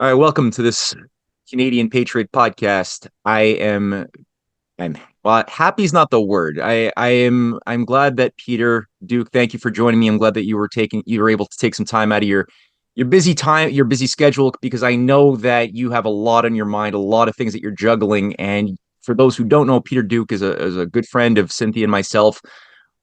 All right, welcome to this Canadian Patriot Podcast. I'm well, happy is not the word. I'm glad that Peter Duke, thank you for joining me. I'm glad that you were able to take some time out of your busy schedule, because I know that you have a lot on your mind, a lot of things that you're juggling. And for those who don't know, Peter Duke is a good friend of Cynthia and myself.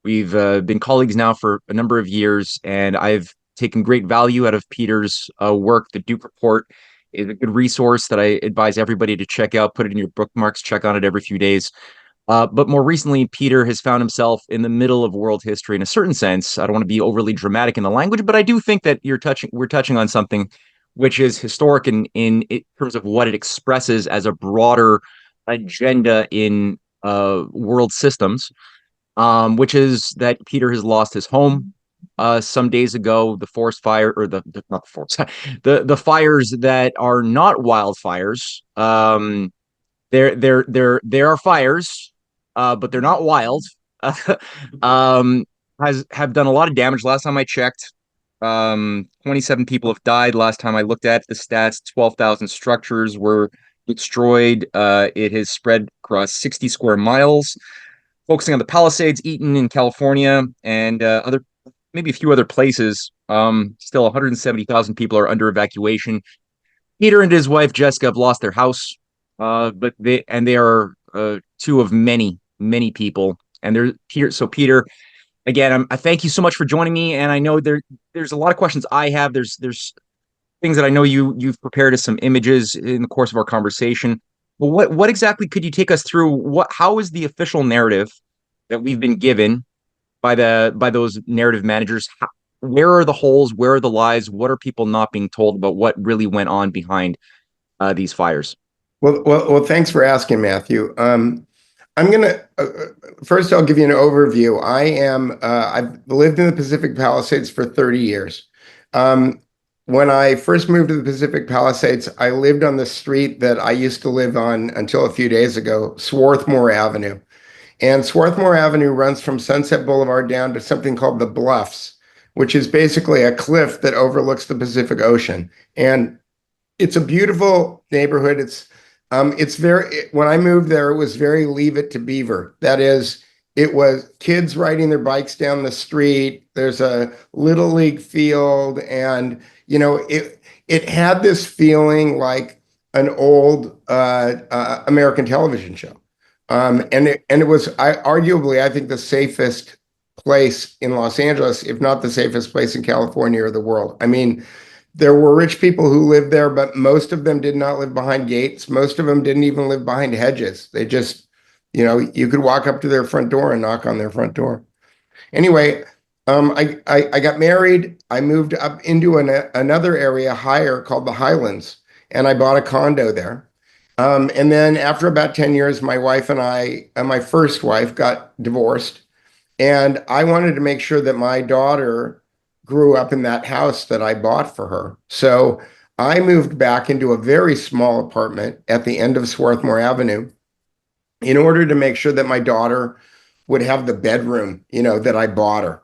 We've been colleagues now for a number of years, and I've taken great value out of Peter's work. The Duke Report is a good resource that I advise everybody to check out. Put it in your bookmarks, check on it every few days. But more recently, Peter has found himself in the middle of world history in a certain sense. I don't want to be overly dramatic in the language, but I do think that we're touching on something which is historic in terms of what it expresses as a broader agenda in world systems, which is that Peter has lost his home some days ago. The forest fire, or the not the forest, the fires that are not wildfires. There are fires, but they're not wild. um, has have done a lot of damage. Last time I checked, 27 people have died. Last time I looked at the stats, 12,000 structures were destroyed. It has spread across 60 square miles, focusing on the Palisades, Eaton in California, and maybe a few other places. Still 170,000 people are under evacuation. Peter and his wife Jessica have lost their house, but they are two of many people. And they're Peter. So Peter, again, I thank you so much for joining me. And I know there's a lot of questions I have. There's things that I know you've prepared as some images in the course of our conversation. But what exactly could you take us through? How is the official narrative that we've been given by those narrative managers? Where are the holes? Where are the lies? What are people not being told about what really went on behind these fires? Well, thanks for asking, Matthew. I'm gonna first. I'll give you an overview. I've lived in the Pacific Palisades for 30 years. When I first moved to the Pacific Palisades, I lived on the street that I used to live on until a few days ago, Swarthmore Avenue. And Swarthmore Avenue runs from Sunset Boulevard down to something called the Bluffs, which is basically a cliff that overlooks the Pacific Ocean. And it's a beautiful neighborhood. It's very, when I moved there, it was very Leave It to Beaver. That is, it was kids riding their bikes down the street. There's a little league field, and it had this feeling like an old American television show. And it was arguably, I think, the safest place in Los Angeles, if not the safest place in California or the world. I mean, there were rich people who lived there, but most of them did not live behind gates. Most of them didn't even live behind hedges. They just, you could walk up to their front door and knock on their front door. Anyway, I got married. I moved up into another area higher called the Highlands, and I bought a condo there. And then after about 10 years, my wife and my first wife got divorced. And I wanted to make sure that my daughter grew up in that house that I bought for her. So I moved back into a very small apartment at the end of Swarthmore Avenue in order to make sure that my daughter would have the bedroom, that I bought her,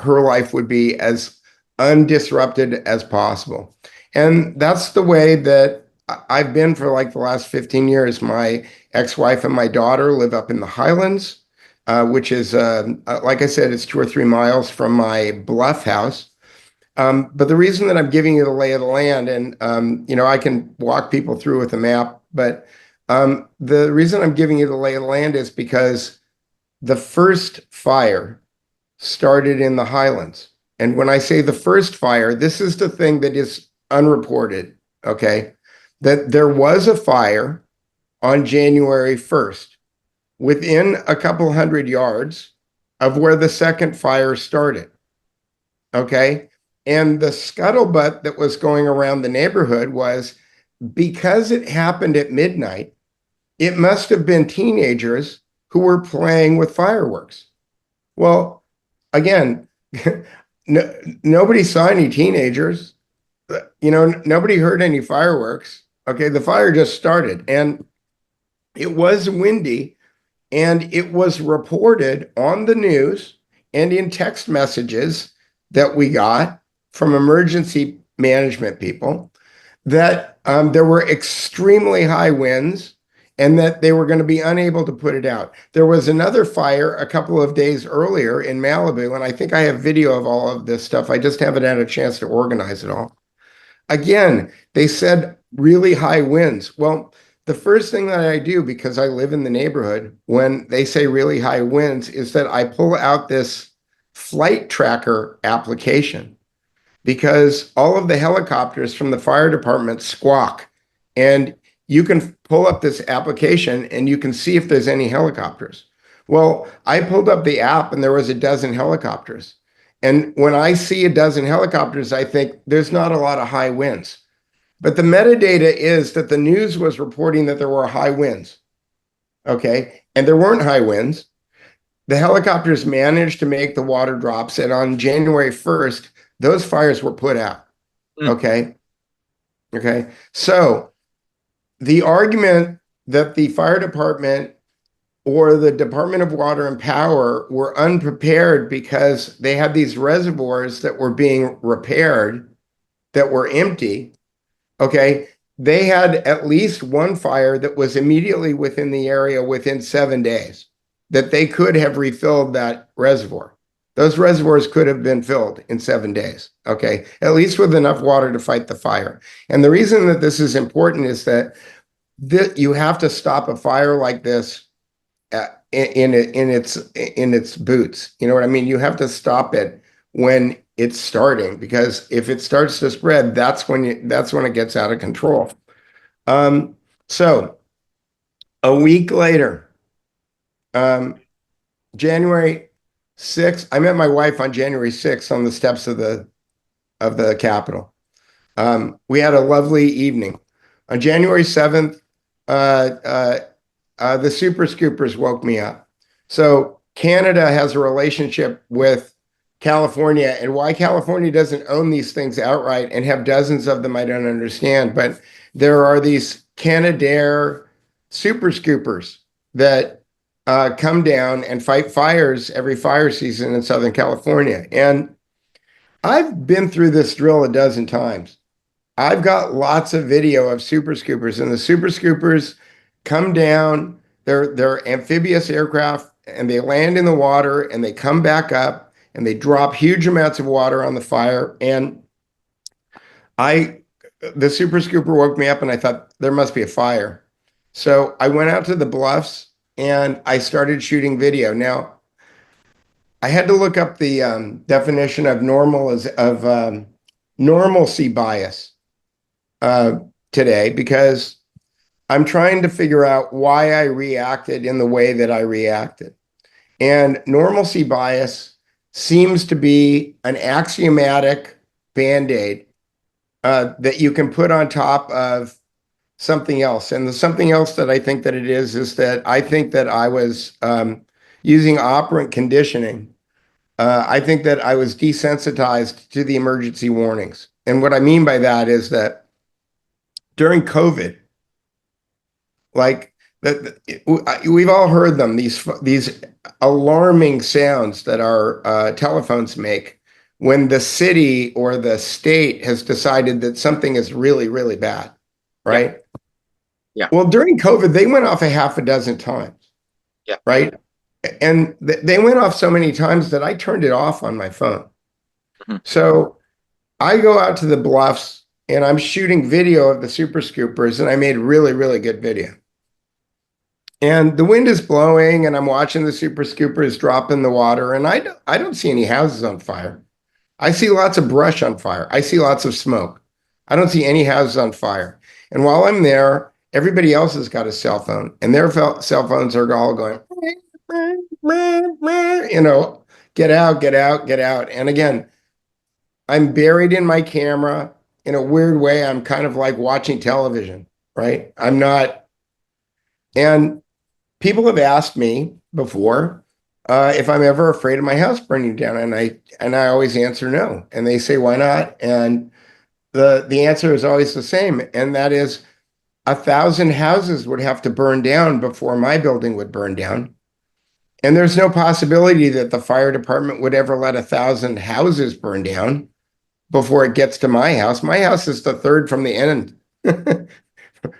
her life would be as undisrupted as possible. And that's the way that I've been for like the last 15 years. My ex-wife and my daughter live up in the Highlands, which is, like I said, it's 2 or 3 miles from my Bluff house. But the reason that I'm giving you the lay of the land, and, I can walk people through with a map, but the reason I'm giving you the lay of the land is because the first fire started in the Highlands. And when I say the first fire, this is the thing that is unreported, okay? That there was a fire on January 1st. Within a couple hundred yards of where the second fire started. Okay. And the scuttlebutt that was going around the neighborhood was, because it happened at midnight, it must have been teenagers who were playing with fireworks. Well, again, nobody saw any teenagers. Nobody heard any fireworks. Okay. The fire just started, and it was windy. And it was reported on the news and in text messages that we got from emergency management people that there were extremely high winds and that they were going to be unable to put it out. There was another fire a couple of days earlier in Malibu, and I think I have video of all of this stuff. I just haven't had a chance to organize it all. Again, they said really high winds. Well, the first thing that I do, because I live in the neighborhood, when they say really high winds, is that I pull out this flight tracker application, because all of the helicopters from the fire department squawk. And you can pull up this application and you can see if there's any helicopters. Well, I pulled up the app and there was a dozen helicopters. And when I see a dozen helicopters, I think there's not a lot of high winds. But the metadata is that the news was reporting that there were high winds. Okay. And there weren't high winds. The helicopters managed to make the water drops. And on January 1st, those fires were put out. Okay. Okay. So the argument that the fire department or the Department of Water and Power were unprepared because they had these reservoirs that were being repaired that were empty. Okay. They had at least one fire that was immediately within the area within 7 days that they could have refilled that reservoir. Those reservoirs could have been filled in 7 days, okay, at least with enough water to fight the fire. And the reason that this is important is that you have to stop a fire like this in its boots. You know what I mean? You have to stop it when it's starting, because if it starts to spread, that's when it gets out of control. So a week later, January 6th, I met my wife on January 6th on the steps of the Capitol. We had a lovely evening. On January 7th, the Super Scoopers woke me up. So Canada has a relationship with California, and why California doesn't own these things outright and have dozens of them, I don't understand. But there are these Canadair Super Scoopers that come down and fight fires every fire season in Southern California. And I've been through this drill a dozen times. I've got lots of video of Super Scoopers, and the Super Scoopers come down, they're amphibious aircraft, and they land in the water and they come back up and they drop huge amounts of water on the fire. And the Super Scooper woke me up and I thought there must be a fire. So I went out to the bluffs and I started shooting video. Now, I had to look up the definition of normalcy bias today, because I'm trying to figure out why I reacted in the way that I reacted. And normalcy bias seems to be an axiomatic band-aid that you can put on top of something else. And the something else that I think that it is that I think that I was using operant conditioning. I think that I was desensitized to the emergency warnings. And what I mean by that is that during COVID, like we've all heard them, these alarming sounds that our telephones make when the city or the state has decided that something is really, really bad, right? Yeah. Well, during COVID, they went off a half a dozen times. Yeah. Right. And they went off so many times that I turned it off on my phone. Mm-hmm. So I go out to the bluffs and I'm shooting video of the Super Scoopers, and I made really, really good video. And the wind is blowing and I'm watching the Super Scoopers drop in the water, and I don't see any houses on fire. I see lots of brush on fire. I see lots of smoke. I don't see any houses on fire. And while I'm there, everybody else has got a cell phone, and their cell phones are all going, you know, get out, get out, get out. And again, I'm buried in my camera in a weird way. I'm kind of like watching television, right? I'm not. And people have asked me before if I'm ever afraid of my house burning down, and I always answer no. And they say, why not? And the answer is always the same, and that is 1,000 houses would have to burn down before my building would burn down. And there's no possibility that the fire department would ever let 1,000 houses burn down. before it gets to my house. My house is the third from the end,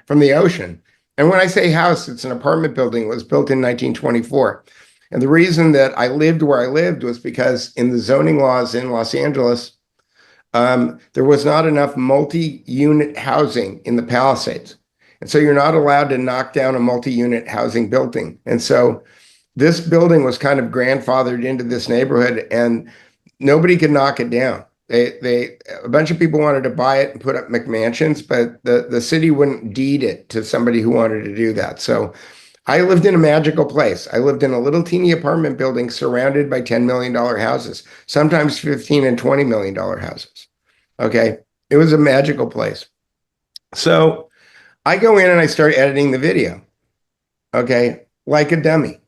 from the ocean. And when I say house, it's an apartment building. It was built in 1924. And the reason that I lived where I lived was because in the zoning laws in Los Angeles, there was not enough multi-unit housing in the Palisades. And so you're not allowed to knock down a multi-unit housing building. And so this building was kind of grandfathered into this neighborhood, and nobody could knock it down. A bunch of people wanted to buy it and put up McMansions, but the city wouldn't deed it to somebody who wanted to do that. So I lived in a magical place. I lived in a little teeny apartment building surrounded by $10 million houses, sometimes $15 and $20 million houses. Okay. It was a magical place. So I go in and I start editing the video. Okay. Like a dummy,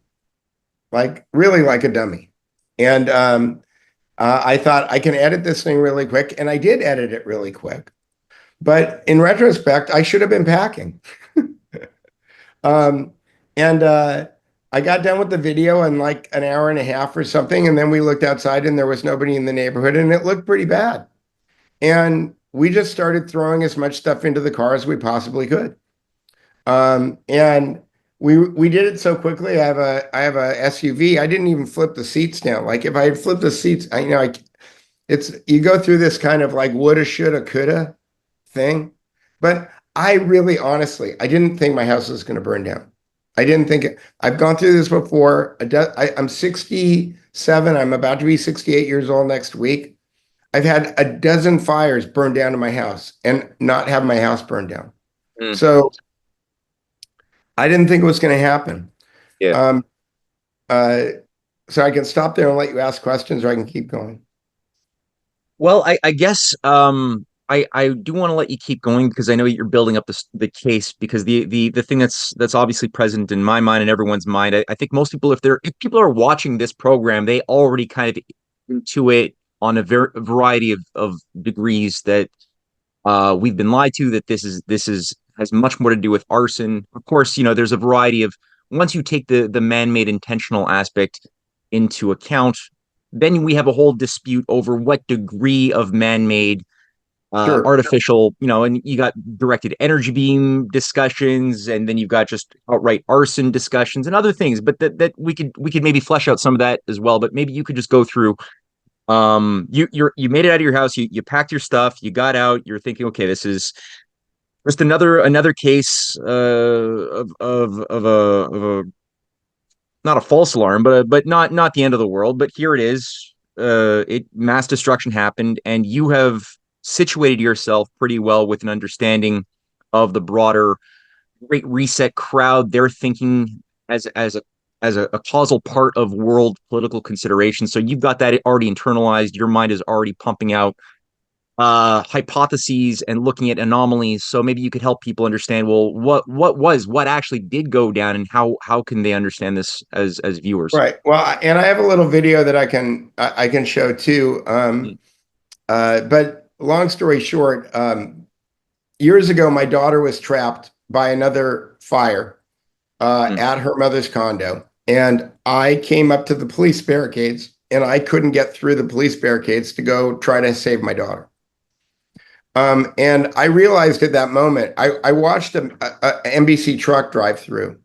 like really like a dummy. And I thought I can edit this thing really quick. And I did edit it really quick. But in retrospect, I should have been packing. And I got done with the video in like an hour and a half or something. And then we looked outside and there was nobody in the neighborhood and it looked pretty bad. And we just started throwing as much stuff into the car as we possibly could. And we did it so quickly. I have a SUV. I didn't even flip the seats down. Like if I had flipped the seats, it's you go through this kind of like woulda, shoulda, coulda thing. But I really, honestly, I didn't think my house was going to burn down. I didn't think it. I've gone through this before. I'm 67. I'm about to be 68 years old next week. I've had a dozen fires burn down to my house and not have my house burned down. Mm. So I didn't think it was going to happen. Yeah. So I can stop there and let you ask questions, or I can keep going. Well, I guess I do want to let you keep going because I know you're building up the case, because the thing that's obviously present in my mind and everyone's mind. I think most people, if people are watching this program, they already kind of intuit on a variety of degrees that we've been lied to, that this has much more to do with arson. Of course, there's a variety of, once you take the man-made intentional aspect into account, then we have a whole dispute over what degree of man-made Sure. artificial, and you got directed energy beam discussions, and then you've got just outright arson discussions and other things. But that we could maybe flesh out some of that as well. But maybe you could just go through. You made it out of your house. You packed your stuff. You got out. You're thinking, okay, this is just another case of a not a false alarm, but not the end of the world. But here it is. Mass destruction happened, and you have situated yourself pretty well with an understanding of the broader Great Reset crowd. They're thinking as a causal part of world political consideration. So you've got that already internalized. Your mind is already pumping out hypotheses and looking at anomalies. So maybe you could help people understand, well, what actually did go down, and how can they understand this as viewers? Right. Well, and I have a little video that I can show too. But long story short, years ago, my daughter was trapped by another fire at her mother's condo. And I came up to the police barricades, and I couldn't get through the police barricades to go try to save my daughter. And I realized at that moment, I watched a NBC truck drive through.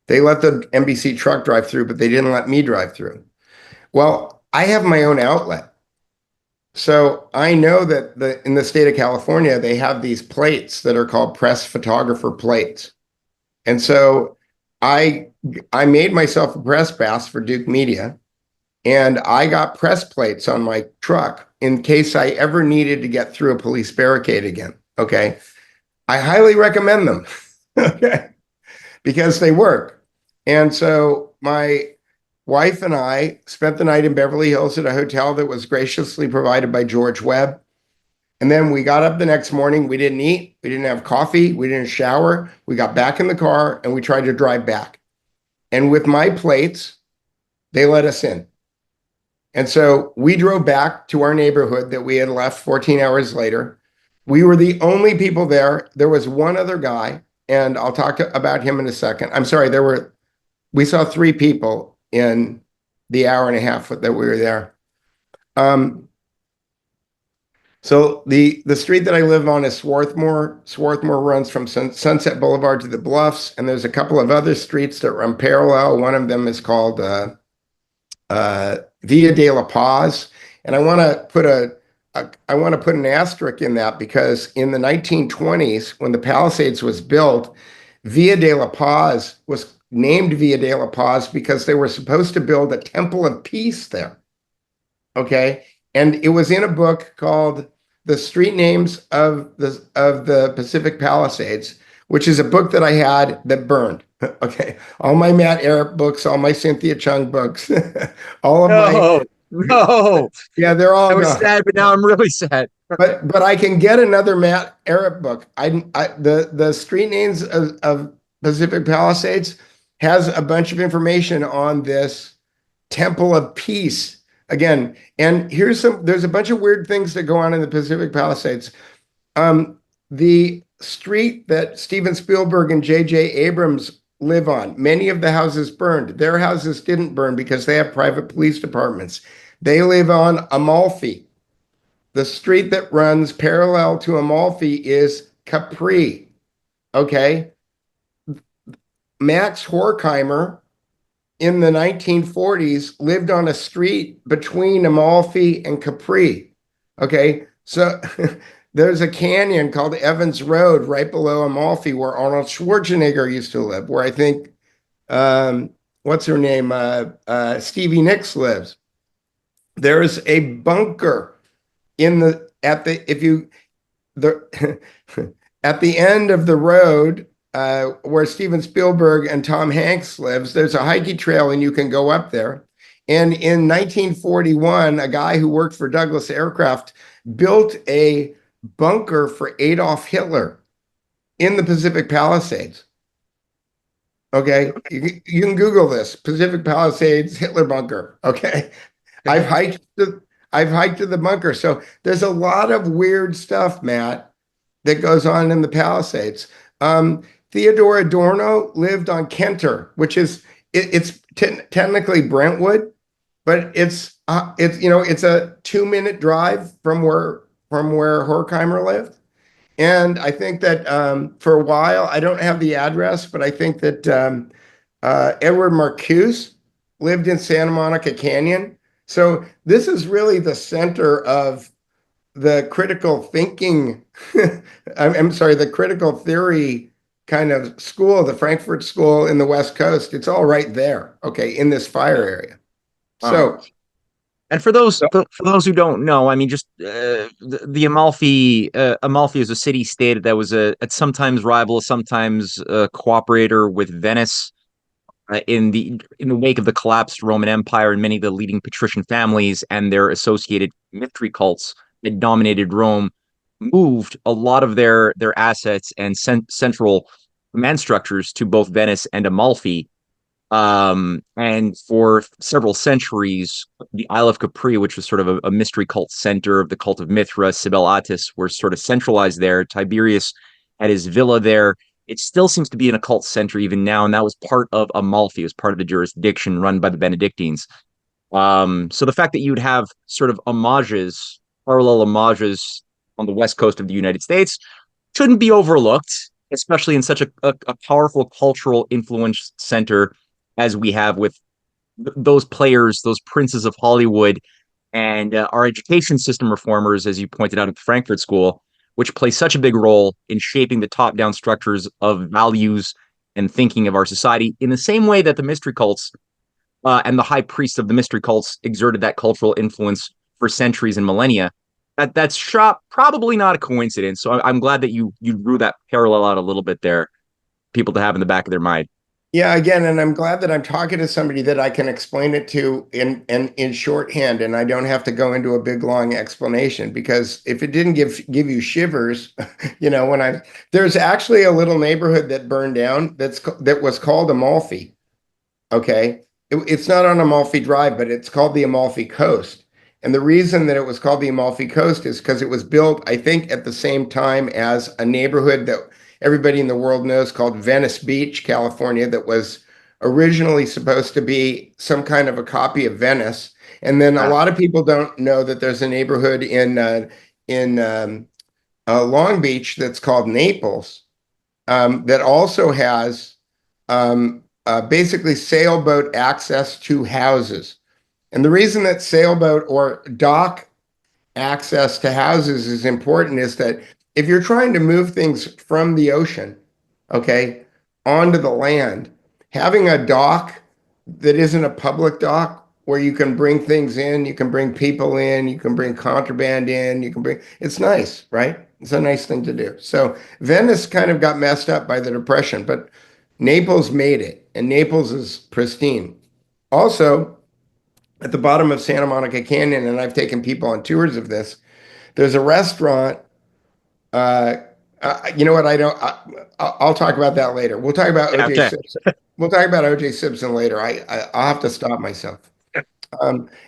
They let the NBC truck drive through, but they didn't let me drive through. Well, I have my own outlet. So I know that in the state of California, they have these plates that are called press photographer plates. And so I made myself a press pass for Duke Media, and I got press plates on my truck in case I ever needed to get through a police barricade again. Okay. I highly recommend them. Okay. Because they work. And so my wife and I spent the night in Beverly Hills at a hotel that was graciously provided by George Webb. And then we got up the next morning. We didn't eat. We didn't have coffee. We didn't shower. We got back in the car and we tried to drive back. And with my plates, they let us in. And so we drove back to our neighborhood that we had left 14 hours later. We were the only people there. There was one other guy, and I'll talk about him in a second. I'm sorry, we saw 3 people in the hour and a half that we were there. So the street that I live on is Swarthmore. Swarthmore runs from Sunset Boulevard to the Bluffs, and there's a couple of other streets that run parallel. One of them is called Via de la Paz, and I want to put an asterisk in that because in the 1920s, when the Palisades was built, Via de la Paz was named Via de la Paz because they were supposed to build a temple of peace there. Okay, and it was in a book called The Street Names of the Pacific Palisades, which is a book that I had that burned. Okay, all my Matt Ehret books, all my Cynthia Chung books, all of my No, no. yeah, they're I all was gone. sad, but now I'm really sad. But I can get another Matt Ehret book. The Street Names of Pacific Palisades has a bunch of information on this Temple of Peace again. And there's a bunch of weird things that go on in the Pacific Palisades. The street that Steven Spielberg and J.J. Abrams live on, many of the houses burned. Their houses didn't burn because they have private police departments. They live on Amalfi. The street that runs parallel to Amalfi is Capri. Okay. Max Horkheimer in the 1940s lived on a street between Amalfi and Capri. Okay. So there's a canyon called Evans Road right below Amalfi where Arnold Schwarzenegger used to live, where I think, what's her name? Stevie Nicks lives. There's a bunker in the at the if you the at the end of the road where Steven Spielberg and Tom Hanks lives, there's a hiking trail and you can go up there. And in 1941, a guy who worked for Douglas Aircraft built a bunker for Adolf Hitler in the Pacific Palisades. Okay, you can Google this: Pacific Palisades Hitler bunker. Okay, I've hiked the I've hiked to the bunker. So there's a lot of weird stuff, Matt, that goes on in the Palisades. Theodore Adorno lived on Kenter, which is it's technically Brentwood, but it's it's a 2-minute drive from where Horkheimer lived. And I think that for a while, I don't have the address, but I think that Edward Marcuse lived in Santa Monica Canyon. So this is really the center of the critical thinking, I'm sorry, the critical theory kind of school, the Frankfurt School in the West Coast. It's all right there, okay, in this fire area. So, and for those who don't know, I mean, just the Amalfi is a city-state that was at sometimes rival, sometimes cooperator with Venice in the wake of the collapsed Roman Empire, and many of the leading patrician families and their associated mystery cults that dominated Rome moved a lot of their assets and central command structures to both Venice and Amalfi. And for several centuries, the Isle of Capri, which was sort of a mystery cult center of the cult of Mithra, Cybele Attis, were sort of centralized there. Tiberius had his villa there. It still seems to be an occult center even now, and that was part of Amalfi. It was part of the jurisdiction run by the Benedictines. So the fact that you'd have sort of homages, parallel homages on the west coast of the United States shouldn't be overlooked, especially in such a powerful cultural influence center as we have with those players, those princes of Hollywood, and our education system reformers, as you pointed out at the Frankfurt School, which play such a big role in shaping the top-down structures of values and thinking of our society, in the same way that the mystery cults and the high priests of the mystery cults exerted that cultural influence for centuries and millennia. That's probably not a coincidence. So I'm glad that you drew that parallel out a little bit there, people to have in the back of their mind. yeah, again, and I'm glad that I'm talking to somebody that I can explain it to in shorthand, and I don't have to go into a big long explanation, because if it didn't give you shivers, there's actually a little neighborhood that burned down that was called Amalfi. Okay, it's not on Amalfi Drive, but it's called the Amalfi Coast. And the reason that it was called the Amalfi Coast is because it was built, I think, at the same time as a neighborhood that everybody in the world knows called Venice Beach, California, that was originally supposed to be some kind of a copy of Venice. And then a lot of people don't know that there's a neighborhood in Long Beach that's called Naples, that also has basically sailboat access to houses. And the reason that sailboat or dock access to houses is important is that if you're trying to move things from the ocean, okay, onto the land, having a dock that isn't a public dock where you can bring things in, you can bring people in, you can bring contraband in, it's nice, right? It's a nice thing to do. So Venice kind of got messed up by the Depression, but Naples made it, and Naples is pristine. Also, at the bottom of Santa Monica Canyon, and I've taken people on tours of this, there's a restaurant. Uh, you know what? I'll talk about that later. We'll talk about Yeah, OJ okay. Simpson. We'll talk about OJ Simpson later. I'll have to stop myself.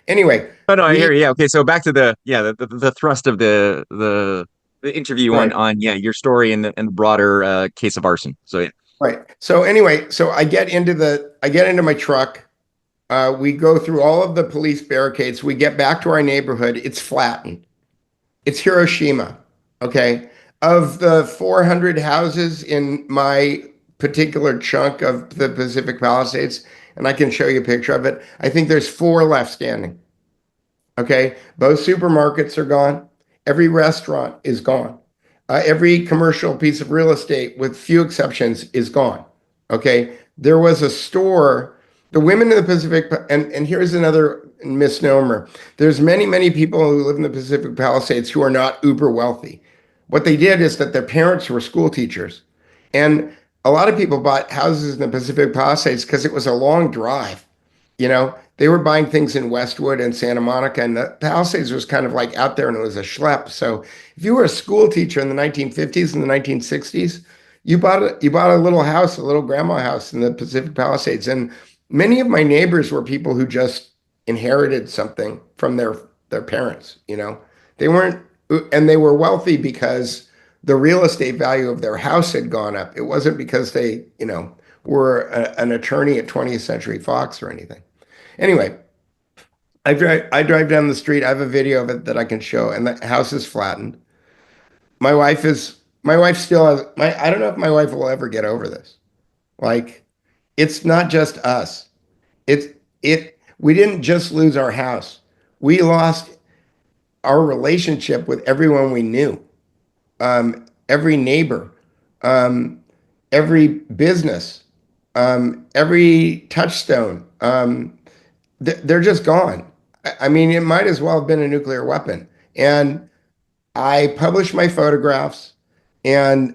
Anyway, Oh no, I we hear you. Yeah, okay. So back to the thrust of the interview right. on your story and the broader case of arson. So yeah. Right. So anyway, so I get into my truck. We go through all of the police barricades. We get back to our neighborhood. It's flattened. It's Hiroshima. Okay. Of the 400 houses in my particular chunk of the Pacific Palisades, and I can show you a picture of it, I think there's four left standing. Okay. Both supermarkets are gone. Every restaurant is gone. Every commercial piece of real estate, with few exceptions, is gone. Okay. There was a store, the women in the Pacific, and here's another misnomer. There's many people who live in the Pacific Palisades who are not uber wealthy. What they did is that their parents were school teachers. And a lot of people bought houses in the Pacific Palisades because it was a long drive. They were buying things in Westwood and Santa Monica, and the Palisades was kind of like out there and it was a schlep. So if you were a school teacher in the 1950s and the 1960s, you bought a little house, a little grandma house in the Pacific Palisades. And many of my neighbors were people who just inherited something from their parents. They weren't, and they were wealthy because the real estate value of their house had gone up. It wasn't because they were an attorney at 20th Century Fox or anything. Anyway, I drive down the street. I have a video of it that I can show, and the house is flattened. My wife still has I don't know if my wife will ever get over this. Like, it's not just us. We didn't just lose our house. We lost our relationship with everyone we knew. Every neighbor, um, every business, every touchstone. They're just gone. I mean, it might as well have been a nuclear weapon. And I published my photographs, and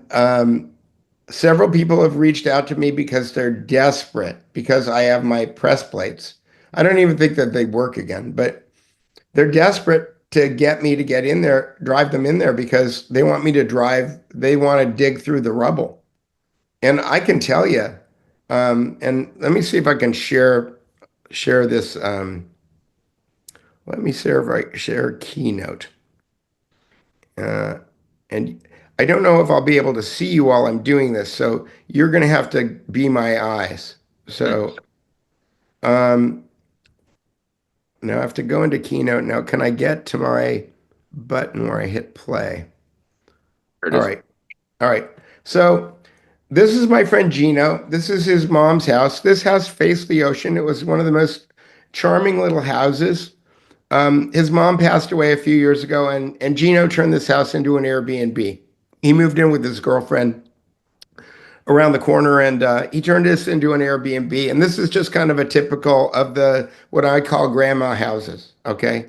several people have reached out to me because they're desperate because I have my press plates. I don't even think that they work again, but they're desperate to get me to get in there, drive them in there because they want me to drive. They want to dig through the rubble. And I can tell you, and let me see if I can share this. Let me share a keynote. Uh, and I don't know if I'll be able to see you while I'm doing this, so you're going to have to be my eyes. Hmm, So um, now I have to go into Keynote. Now, can I get to my button where I hit play? there it All is. right. All right. So this is my friend Gino. This is his mom's house. This house faced the ocean. It was one of the most charming little houses. His mom passed away a few years ago, and Gino turned this house into an Airbnb. He moved in with his girlfriend around the corner, and he turned this into an Airbnb. And this is just kind of a typical of the what I call grandma houses. Okay,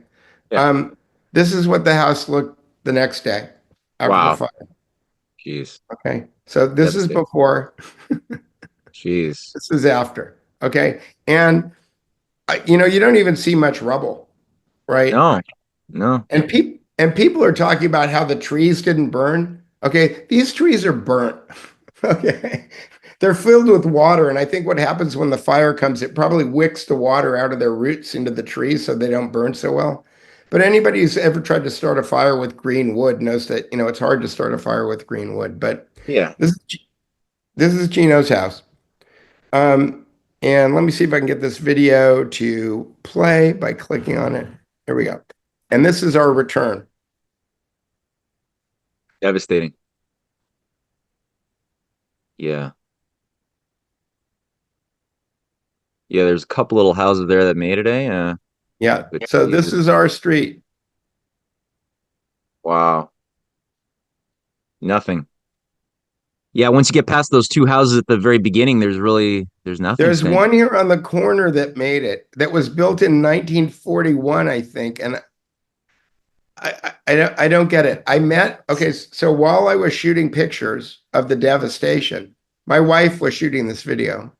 Yeah. um, this is what the house looked the next day after the Wow. fire. Jeez. Okay, so this is Devastating. before, Jeez. this is after. Okay, and you don't even see much rubble, right? No. No. And people are talking about how the trees didn't burn. Okay, these trees are burnt. Okay. They're filled with water, and I think what happens when the fire comes, it probably wicks the water out of their roots into the trees so they don't burn so well. But anybody who's ever tried to start a fire with green wood knows that, it's hard to start a fire with green wood. But Yeah. this is this is Gino's house. Um, and let me see if I can get this video to play by clicking on it. Here we go. And this is our return. Devastating. Yeah. Yeah, there's a couple little houses there that made it, eh? Yeah. But So this Jesus. is our street. Wow. Nothing. Yeah, once you get past those two houses at the very beginning, there's nothing There's standing. one here on the corner that made it, that was built in 1941, I think. And I don't get it. Okay, so while I was shooting pictures of the devastation, my wife was shooting this video.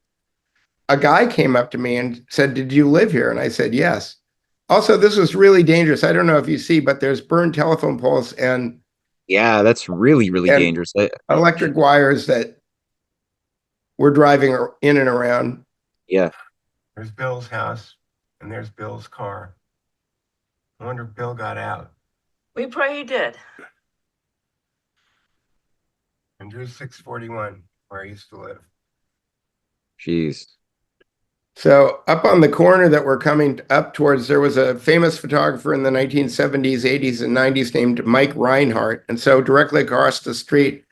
A guy came up to me and said, "Did you live here?" And I said, "Yes." Also, this was really dangerous. I don't know if you see, but there's burned telephone poles Yeah, that's really, really and dangerous. electric wires that we're driving in and around. Yeah. There's Bill's house and there's Bill's car. I wonder if Bill got out. We pray he did. And here's 641, where I used to live. Jeez. So up on the corner that we're coming up towards, there was a famous photographer in the 1970s, 80s, and 90s named Mike Reinhardt. And so directly across the street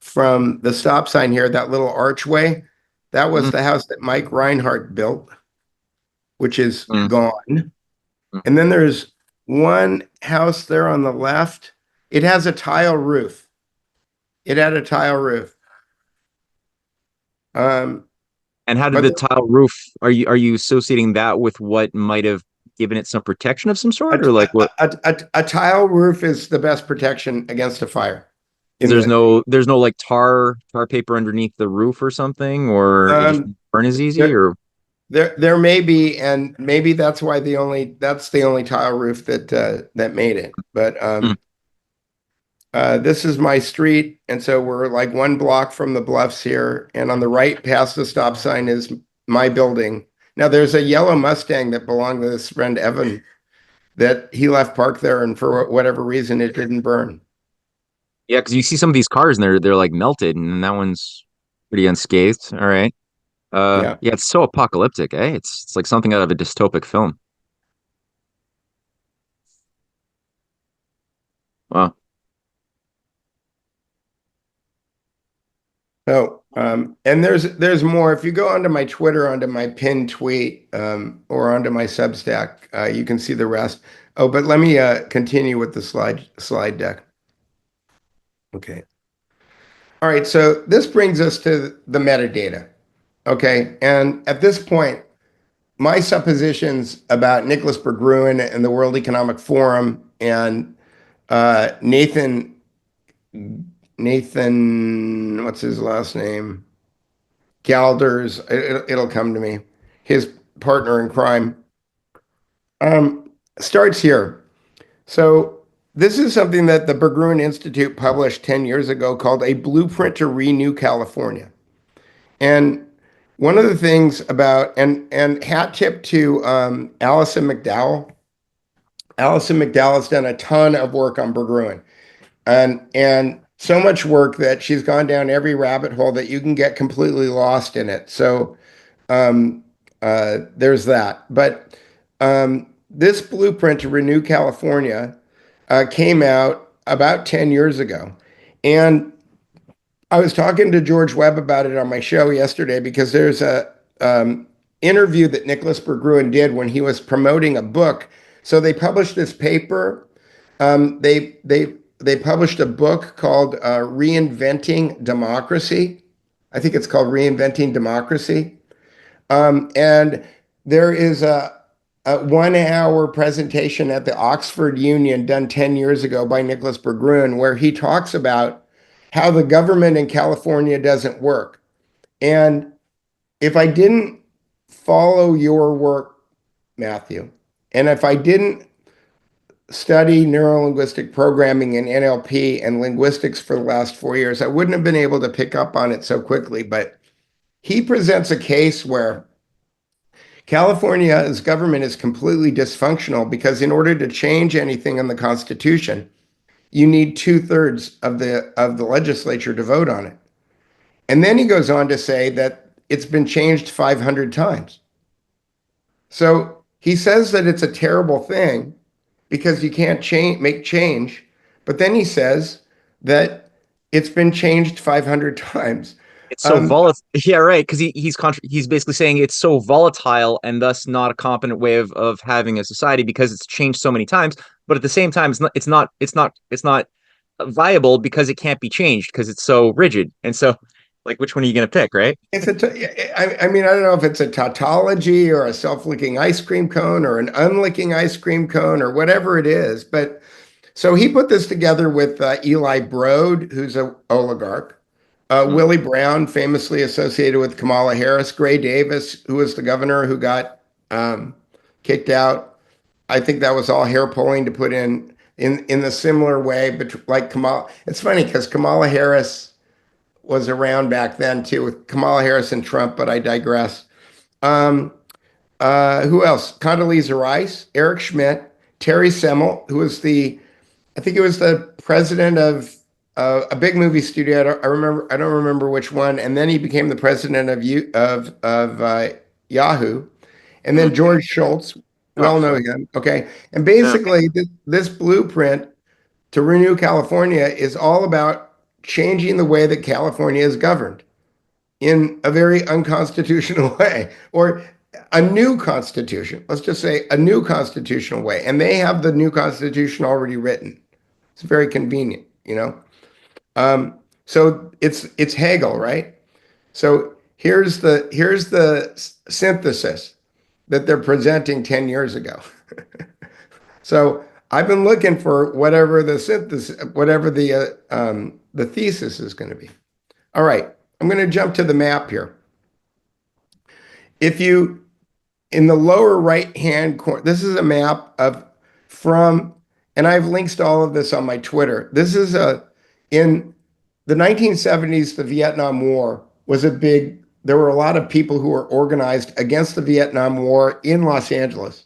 from the stop sign here, that little archway, that was Mm, the house that Mike Reinhardt built, which is mm, gone. mm. And then there's one house there on the left. It has a tile roof. It had a tile roof. Um, And how did but the tile roof, are you associating that with what might have given it some protection of some a, sort? Or like what? a tile roof is the best protection against a fire. Because there's no like tar paper underneath the roof or something, or it just Um, burn as easy, there, or there may be, and maybe that's why that's the only tile roof that made it. But mm, this is my street, and so we're like one block from the bluffs here, and on the right past the stop sign is my building. Now there's a yellow Mustang that belonged to this friend Evan that he left parked there, and for whatever reason it didn't burn. yeah, because you see some of these cars and they're like melted, and that one's pretty unscathed. All right. Yeah. Yeah, it's so apocalyptic, eh? It's like something out of a dystopic film. Wow. So, and there's more. If you go onto my Twitter, onto my pinned tweet, or onto my Substack, you can see the rest. Oh, but let me continue with the slide deck. Okay. All right. So this brings us to the metadata. Okay. And at this point, my suppositions about Nicholas Berggruen and the World Economic Forum and Nathan, what's his last name? Galders, it'll come to me, his partner in crime, starts here. So this is something that the Berggruen Institute published 10 years ago called A Blueprint to Renew California. And one of the things about, and hat tip to Allison McDowell. Allison McDowell has done a ton of work on Berggruen. And so much work that she's gone down every rabbit hole that you can get completely lost in it. So there's that. But this blueprint to renew California came out about 10 years ago. And I was talking to George Webb about it on my show yesterday because there's a interview that Nicholas Berggruen did when he was promoting a book. So they published this paper. They published a book called Reinventing Democracy. I think it's called Reinventing Democracy. And there is a 1 hour presentation at the Oxford Union done 10 years ago by Nicholas Berggruen, where he talks about how the government in California doesn't work. And if I didn't follow your work, Matthew, and if I didn't study neurolinguistic programming and NLP and linguistics for the last 4 years, I wouldn't have been able to pick up on it so quickly. But he presents a case where California's government is completely dysfunctional because in order to change anything in the Constitution, you need 2/3 of the legislature to vote on it. And then he goes on to say that it's been changed 500 times. So he says that it's a terrible thing because you can't make change. But then he says that it's been changed 500 times. It's so Um, volatile. Yeah, right. Because he's basically saying it's so volatile and thus not a competent way of having a society because it's changed so many times. But at the same time, it's not viable because it can't be changed because it's so rigid. And so, like, which one are you going to pick, right? it's I mean, I don't know if it's a tautology or a self-licking ice cream cone or an unlicking ice cream cone or whatever it is. But so he put this together with Eli Broad, who's an oligarch, Mm, Willie Brown, famously associated with Kamala Harris, Gray Davis, who was the governor who got um, kicked out. I think that was all hair pulling to put in the similar way, but like Kamala. It's funny because Kamala Harris was around back then too with Kamala Harris and Trump, but I digress. Um, who else? Condoleezza Rice, Eric Schmidt, Terry Semel, who was I think it was the president of a big movie studio. I don't remember which one. And then he became the president of Yahoo. And mm. then George Schultz, we Oh, all know him. Okay. And yeah. basically, this blueprint to renew California is all about changing the way that California is governed in a very unconstitutional way, or a new constitution. Let's just say a new constitutional way. And they have the new constitution already written. It's very convenient, you know. So it's Hegel, right? So here's the synthesis that they're presenting 10 years ago. So I've been looking for whatever the synthesis, whatever the thesis is going to be. All right, I'm going to jump to the map here. If you in the lower right hand corner, this is a map of from, and I have links to all of this on my Twitter. This is in the 1970s, the Vietnam War was a big, there were a lot of people who were organized against the Vietnam War in Los Angeles.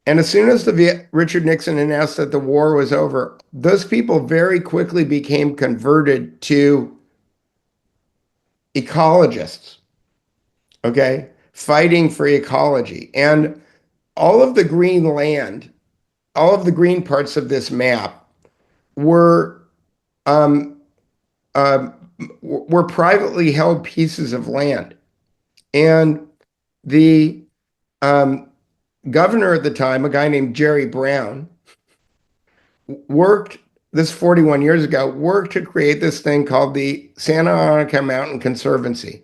And as soon as Richard Nixon announced that the war was over, those people very quickly became converted to ecologists, okay, fighting for ecology. And all of the green land, all of the green parts of this map were um, uh, were privately held pieces of land. And the governor at the time, a guy named Jerry Brown, worked this 41 years ago, worked to create this thing called the Santa Monica Mountain Conservancy.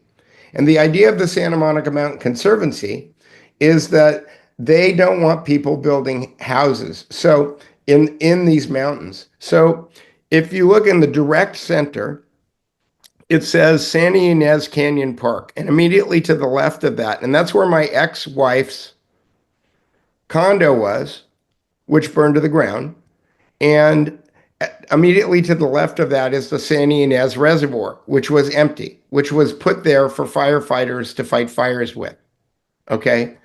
And the idea of the Santa Monica Mountain Conservancy is that they don't want people building houses. So in these mountains. So if you look in the direct center, it says Santa Ynez Canyon Park. And immediately to the left of that, and that's where my ex-wife's condo was, which burned to the ground. And immediately to the left of that is the Santa Ynez Reservoir, which was empty, which was put there for firefighters to fight fires with. Okay.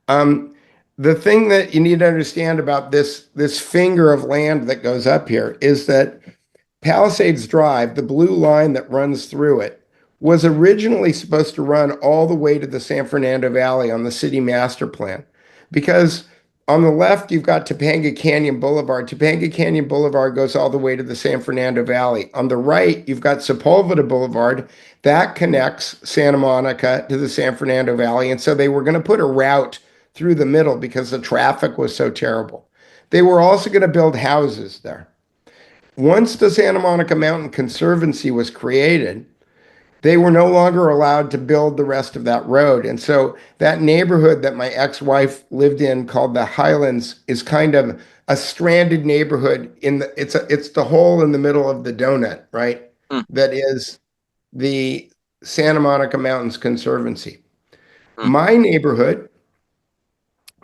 Um, the thing that you need to understand about this finger of land that goes up here is that Palisades Drive, the blue line that runs through it, was originally supposed to run all the way to the San Fernando Valley on the city master plan. Because on the left, you've got Topanga Canyon Boulevard. Topanga Canyon Boulevard goes all the way to the San Fernando Valley. On the right, you've got Sepulveda Boulevard. That connects Santa Monica to the San Fernando Valley. And so they were going to put a route through the middle because the traffic was so terrible. They were also going to build houses there. Once the Santa Monica Mountain Conservancy was created, they were no longer allowed to build the rest of that road. And so that neighborhood that my ex-wife lived in called the Highlands is kind of a stranded neighborhood it's the hole in the middle of the donut, right? Mm, That is the Santa Monica Mountains Conservancy. mm. My neighborhood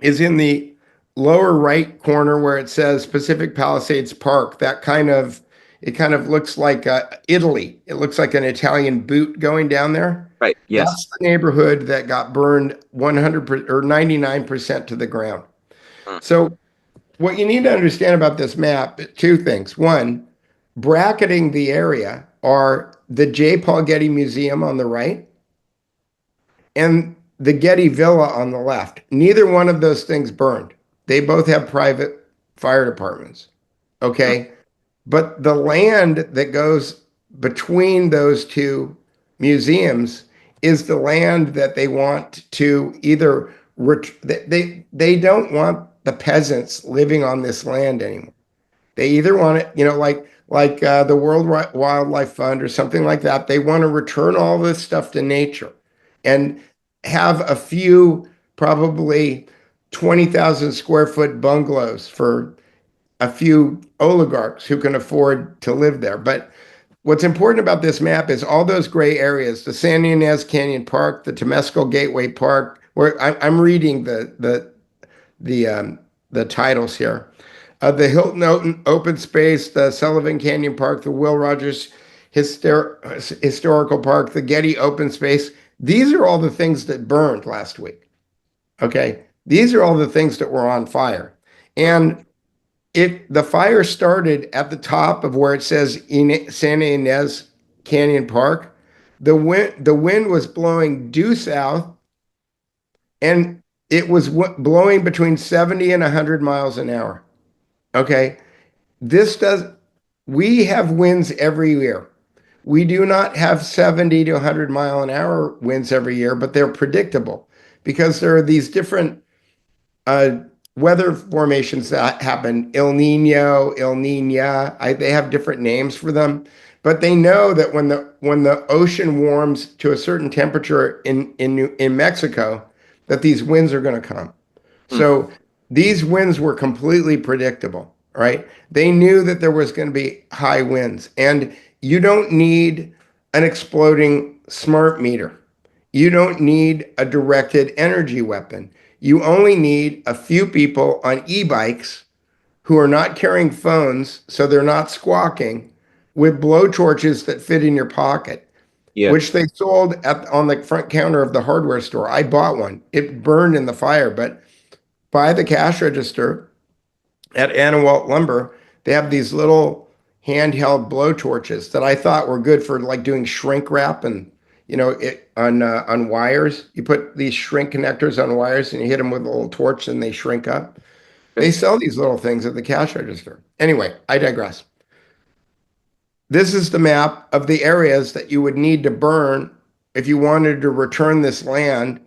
is in the lower right corner where it says Pacific Palisades Park. It kind of looks like Italy. It looks like an Italian boot going down there. Right. Yes. That's the neighborhood that got burned 100% or 99% to the ground. Mm, So what you need to understand about this map, two things. One, bracketing the area are the J. Paul Getty Museum on the right and the Getty Villa on the left. Neither one of those things burned. They both have private fire departments. mm. Okay. But the land that goes between those two museums is the land that they want to either they don't want the peasants living on this land anymore. They either want it, like the World Wildlife Fund or something like that. They want to return all this stuff to nature and have a few, probably 20,000 square foot bungalows for a few oligarchs who can afford to live there. But what's important about this map is all those gray areas, the San Ynez Canyon Park, the Temescal Gateway Park, where I'm reading the titles here. The Hilton Open Space, the Sullivan Canyon Park, the Will Rogers Historical Park, the Getty Open Space. These are all the things that burned last week. Okay. These are all the things that were on fire. And the fire started at the top of where it says Santa Ynez Canyon Park. The wind was blowing due south, and it was blowing between 70 and 100 miles an hour. Okay, this does. We have winds every year. We do not have 70 to 100 mile an hour winds every year, but they're predictable because there are these different uh, weather formations that happen. El Nino, El Nina. They have different names for them, but they know that when the ocean warms to a certain temperature in Mexico, that these winds are going to come. Hmm. So these winds were completely predictable, right? They knew that there was going to be high winds, and you don't need an exploding smart meter. You don't need a directed energy weapon. You only need a few people on e-bikes who are not carrying phones, so they're not squawking, with blowtorches that fit in your pocket, Yeah. which they sold on the front counter of the hardware store. I bought one. It burned in the fire, but by the cash register at Anawalt Lumber, they have these little handheld blowtorches that I thought were good for like doing shrink wrap and it on wires. You put these shrink connectors on wires and you hit them with a little torch and they shrink up. Okay. They sell these little things at the cash register. Anyway, I digress. This is the map of the areas that you would need to burn if you wanted to return this land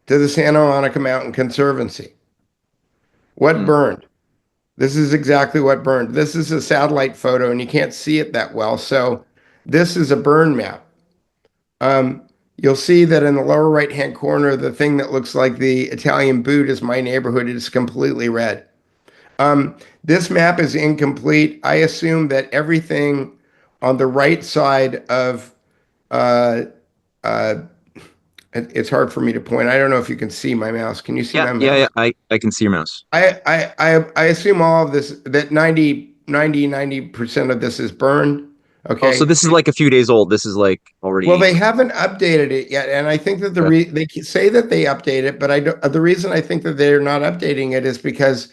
to the Santa Monica Mountain Conservancy. What Hmm. burned? This is exactly what burned. This is a satellite photo, and you can't see it that well. So this is a burn map. Um, you'll see that in the lower right-hand corner, the thing that looks like the Italian boot is my neighborhood. It is completely red. This map is incomplete. I assume that everything on the right side of uh, uh, it's hard for me to point. I don't know if you can see my mouse. Can you see Yeah, my yeah, yeah. mouse? I can see your mouse. I assume all of this that 90% of this is burned. Oh, so Okay. this is like a few days old. This is like Well, already. they haven't updated it yet, and I think that Okay. they say that they update it, but I don't, the reason I think that they're not updating it is because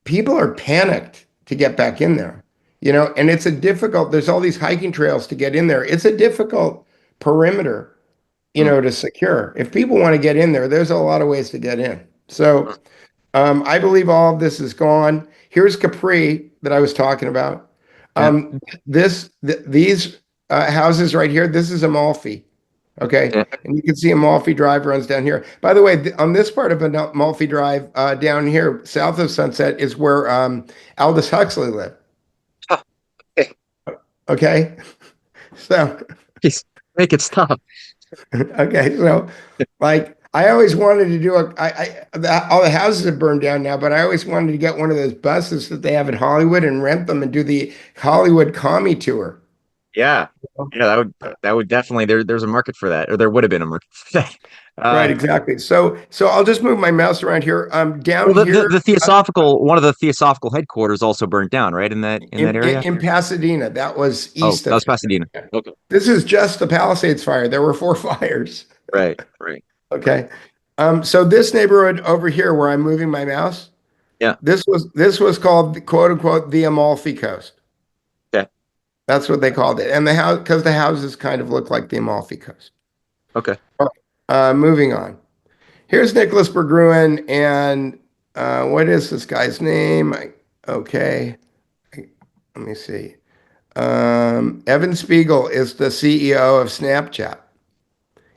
people are panicked to get back in there. And it's a difficult. There's all these hiking trails to get in there. It's a difficult perimeter, Hmm. to secure. If people want to get in there, there's a lot of ways to get in. So I believe all of this is gone. Here's Capri that I was talking about. Yeah. These houses right here, this is Amalfi. Okay. Yeah. And you can see Amalfi Drive runs down here. By the way, on this part of Amalfi Drive down here, south of Sunset, is where Aldous Huxley lived. Ah, okay. Okay. So, Please make it stop. okay. So, like, I always wanted to do all the houses have burned down now, but I always wanted to get one of those buses that they have in Hollywood and rent them and do the Hollywood commie tour. Yeah. Yeah, that would definitely there's a market for that, or there would have been a market for that. Right, exactly. So I'll just move my mouse around here. Down Well, here the theosophical one of the theosophical headquarters also burned down, right? In that area. in Pasadena, that was Oh, east that of was Pasadena. here. Okay. This is just the Palisades fire. There were four fires. Right. Right. Okay. So this neighborhood over here where I'm moving my mouse, Yeah. this was called quote unquote the Amalfi Coast. Okay. That's what they called it. And the house, because the houses kind of look like the Amalfi Coast. Okay. All right. Moving on. Here's Nicholas Berggruen, and what is this guy's name? Okay. Let me see. Evan Spiegel is the CEO of Snapchat,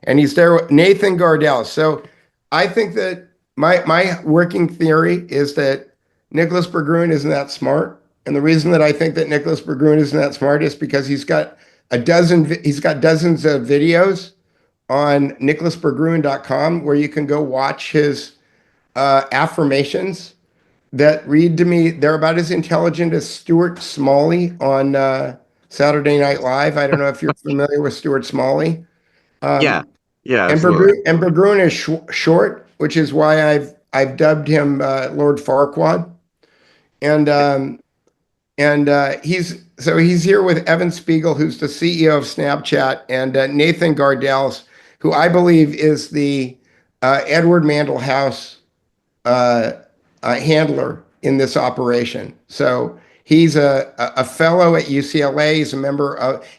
and he's there with Nathan Gardels. So I think that my working theory is that Nicholas Berggruen isn't that smart, and the reason that I think that Nicholas Berggruen isn't that smart is because he's got dozens of videos on nicholasberggruen.com where you can go watch his affirmations that read to me. They're about as intelligent as Stuart Smalley on Saturday Night Live. I don't know if you're familiar with Stuart Smalley. Yeah, Um, yeah, absolutely. And Berggruen is short, which is why I've dubbed him Lord Farquaad. And he's here with Evan Spiegel, who's the CEO of Snapchat, and Nathan Gardels, who I believe is the Edward Mandell House handler in this operation. So he's a fellow at UCLA.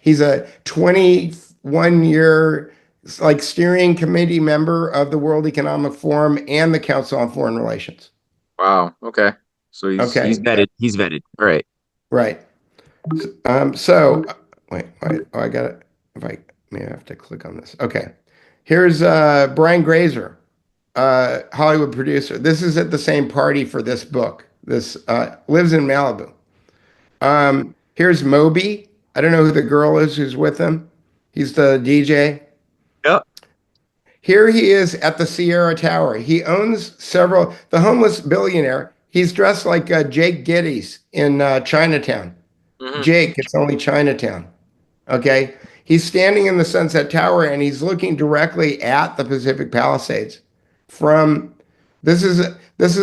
He's a 21-year like steering committee member of the World Economic Forum and the Council on Foreign Relations. Wow. Okay. So he's Okay. vetted. He's vetted. All right. Right. So wait. Oh, I got it. If I may have to click on this. Okay. Here's Brian Grazer, Hollywood producer. This is at the same party for this book. This lives in Malibu. Here's Moby. I don't know who the girl is who's with him. He's the DJ. Yep. Here he is at the Sierra Tower. He owns the homeless billionaire. He's dressed like Jake Geddes in Chinatown. Hmm. Jake, it's only Chinatown. Okay. He's standing in the Sunset Tower and he's looking directly at the Pacific Palisades. From this is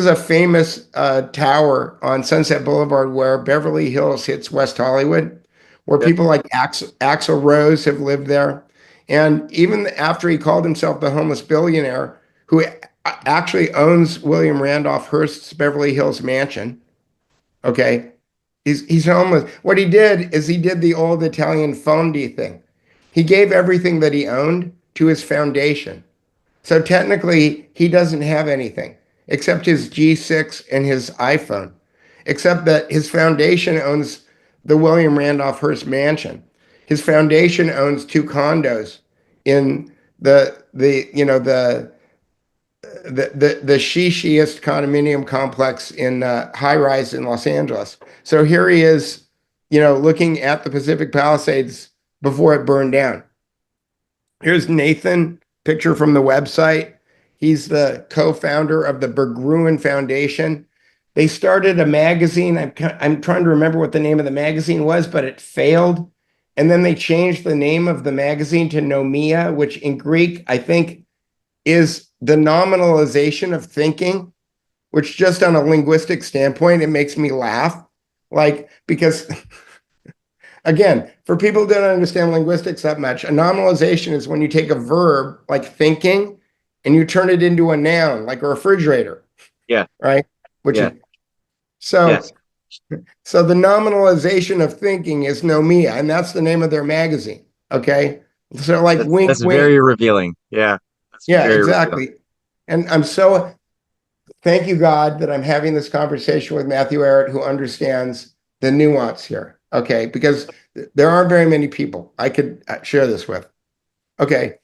a famous tower on Sunset Boulevard where Beverly Hills hits West Hollywood, where Yep. people like Axl Rose have lived there. And even after he called himself the homeless billionaire, who actually owns William Randolph Hearst's Beverly Hills mansion, okay, he's homeless. What he did is he did the old Italian fondi thing. He gave everything that he owned to his foundation. So technically, he doesn't have anything except his G6 and his iPhone, except that his foundation owns the William Randolph Hearst mansion. His foundation owns two condos in the shishiest condominium complex in high rise in Los Angeles. So here he is, looking at the Pacific Palisades before it burned down. Here's Nathan, picture from the website. He's the co-founder of the Berggruen Foundation. They started a magazine. I'm trying to remember what the name of the magazine was, but it failed. And then they changed the name of the magazine to Nomia, which in Greek, I think, is the nominalization of thinking, which just on a linguistic standpoint, it makes me laugh. Because again, for people who don't understand linguistics that much, a nominalization is when you take a verb like thinking and you turn it into a noun, like a refrigerator. Yeah. Right? Yeah. So Yes. So the nominalization of thinking is Nomia, and that's the name of their magazine. Okay. So like wink, That's wink. very revealing. Yeah. That's Yeah, very exactly. revealing. And thank you, God, that I'm having this conversation with Matthew Ehret, who understands the nuance here. Okay. Because there aren't very many people I could share this with. Okay.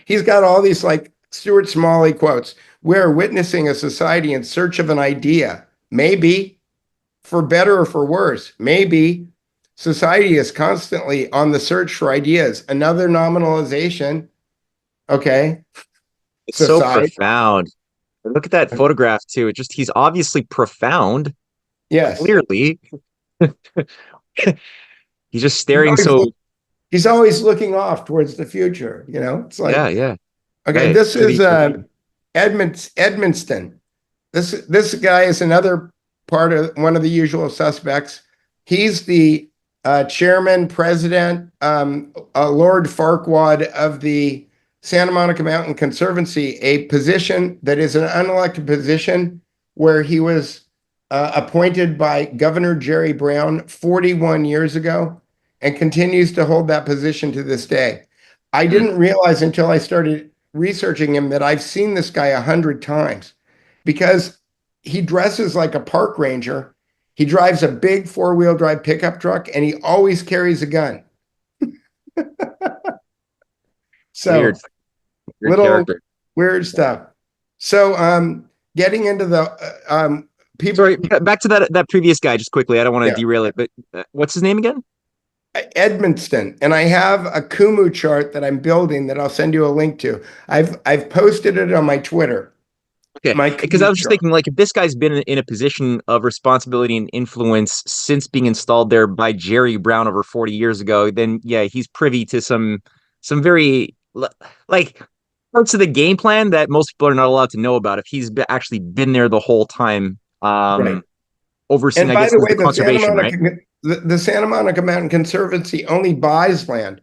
He's got all these like Stuart Smalley quotes. We're witnessing a society in search of an idea. Maybe, for better or for worse, maybe society is constantly on the search for ideas. Another nominalization. Okay. It's so Society. profound. And look at that photograph too. He's obviously profound. Yes. Clearly. He's just staring so He's always looking off towards the future. It's like, yeah. okay, Right. this is Edmonston. This guy is another part of one of the usual suspects. He's the chairman, president, Lord Farquaad of the Santa Monica Mountain Conservancy, a position that is an unelected position where he was appointed by Governor Jerry Brown 41 years ago and continues to hold that position to this day. I didn't realize until I started researching him that I've seen this guy 100 times because he dresses like a park ranger He drives a big four-wheel drive pickup truck, and he always carries a gun. Weird, So weird little character. weird stuff. So getting into the people, Sorry, back to that previous guy just quickly. I don't want to yeah, derail it, but what's his name again? Edmonston, and I have a Kumu chart that I'm building that I'll send you a link to. I've posted it on my Twitter. Okay, My because I Kumu was just chart. thinking, like, if this guy's been in a position of responsibility and influence since being installed there by Jerry Brown over 40 years ago, then yeah, he's privy to some very like parts of the game plan that most people are not allowed to know about. If he's actually been there the whole time, Right. overseeing, And I by guess, the the way, conservation, right? The Santa Monica Mountain Conservancy only buys land.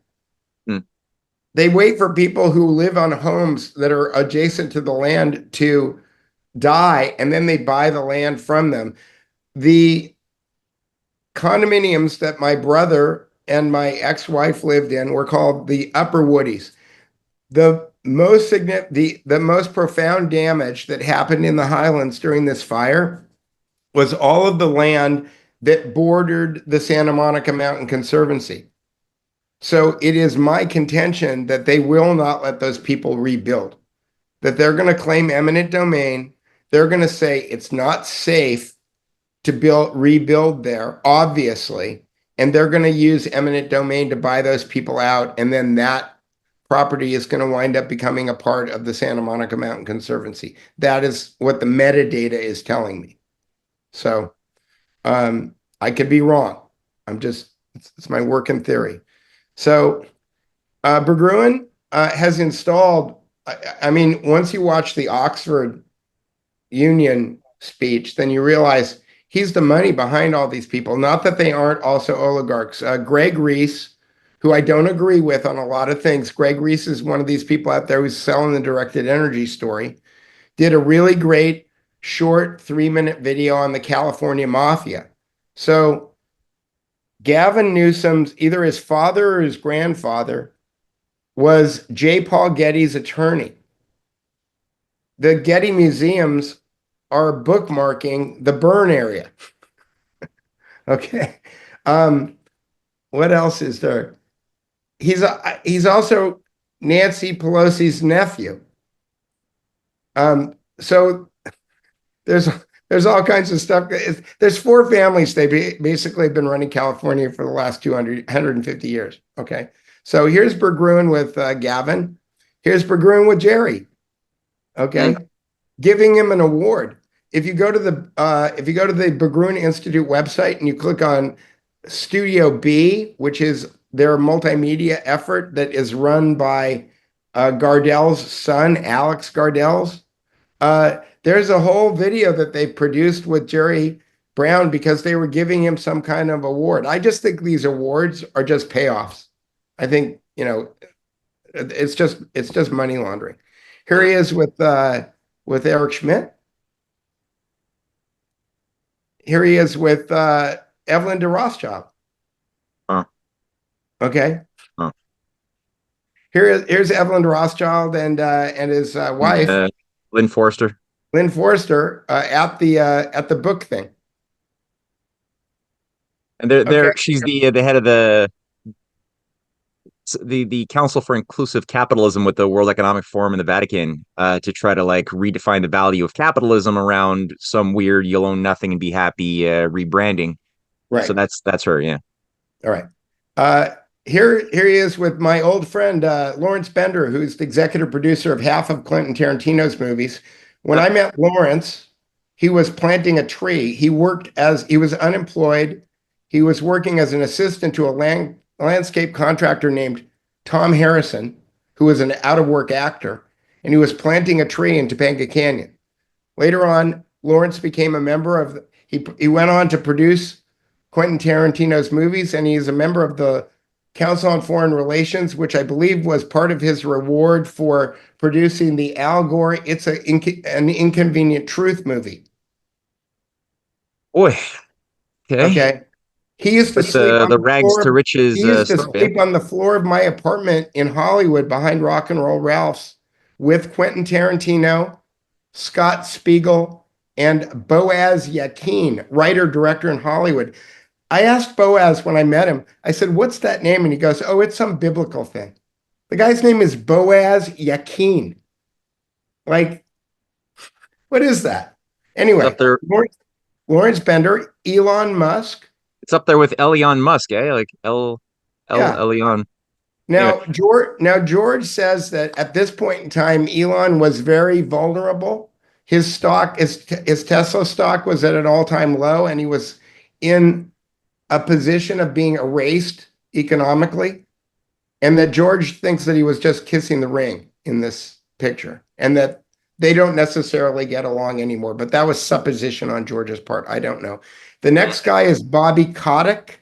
Hmm. They wait for people who live on homes that are adjacent to the land to die, and then they buy the land from them. The condominiums that my brother and my ex-wife lived in were called the Upper Woodies. The most profound damage that happened in the Highlands during this fire was all of the land that bordered the Santa Monica Mountain Conservancy. So it is my contention that they will not let those people rebuild, that they're going to claim eminent domain. They're going to say it's not safe to rebuild there, obviously, and they're going to use eminent domain to buy those people out, and then that property is going to wind up becoming a part of the Santa Monica Mountain Conservancy. That is what the metadata is telling me. So I could be wrong. It's my working theory. So Berggruen has installed, I mean, once you watch the Oxford Union speech, then you realize he's the money behind all these people. Not that they aren't also oligarchs. Greg Reese, who I don't agree with on a lot of things. Greg Reese is one of these people out there who's selling the directed energy story. Did a really great short 3-minute video on the California mafia. So Gavin Newsom's either his father or his grandfather was J. Paul Getty's attorney. The Getty museums are bookmarking the burn area. Okay. What else is there? He's also Nancy Pelosi's nephew. So there's there's all kinds of stuff. There's 4 families. They basically have been running California for the last 150 years. Okay. So here's Berggruen with Gavin. Here's Berggruen with Jerry. Okay. Hmm. Giving him an award. If you go to the Berggruen Institute website and you click on Studio B, which is their multimedia effort that is run by Gardels' son, Alex Gardels, there's a whole video that they produced with Jerry Brown because they were giving him some kind of award. I just think these awards are just payoffs. I think, it's just money laundering. Here he is with Eric Schmidt. Here he is with Evelyn de Rothschild. Huh. Okay. Huh. Here's Evelyn de Rothschild and his wife, Lynn Forster. Lynn Forster, at the book thing. And Okay. she's the head of the Council for Inclusive Capitalism with the World Economic Forum and the Vatican, to try to like redefine the value of capitalism around some weird "you'll own nothing and be happy" rebranding. So Right. that's her, yeah. All right. Here he is with my old friend Lawrence Bender, who's the executive producer of half of Quentin Tarantino's movies. When I met Lawrence, he was planting a tree. He was unemployed. He was working as an assistant to a landscape contractor named Tom Harrison, who was an out-of-work actor, and he was planting a tree in Topanga Canyon. Later on, Lawrence became a member of, he went on to produce Quentin Tarantino's movies, and he is a member of the Council on Foreign Relations, which I believe was part of his reward for producing the Al Gore "It's an Inconvenient Truth" movie. Boy, okay. Okay. He used to With sleep on the the rags to floor. He riches used to stuff, yeah. sleep on the floor of my apartment in Hollywood behind Rock and Roll Ralph's with Quentin Tarantino, Scott Spiegel, and Boaz Yakin, writer, director in Hollywood. I asked Boaz when I met him, I said, what's that name? And he goes, oh, it's some biblical thing. The guy's name is Boaz Yakin. Like, what is that? It's up Anyway, there. Lawrence Bender, Elon Musk. It's up there with Elon Musk, eh? Like Yeah. Elon. Anyway, George says that at this point in time, Elon was very vulnerable. His stock, his Tesla stock was at an all-time low, and he was in a position of being erased economically. And that George thinks that he was just kissing the ring in this picture, and that they don't necessarily get along anymore. But that was supposition on George's part. I don't know. The next guy is Bobby Kotick.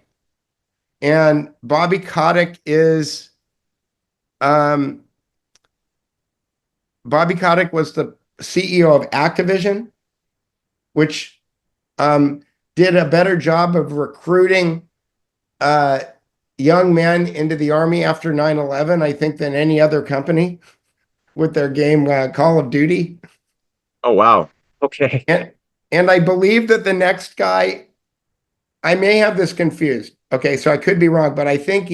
And Bobby Kotick is Bobby Kotick was the CEO of Activision, which did a better job of recruiting young men into the army after 9/11, I think, than any other company with their game Call of Duty. oh wow. Okay. And I believe that the next guy, I may have this confused. Okay, so I could be wrong, but I think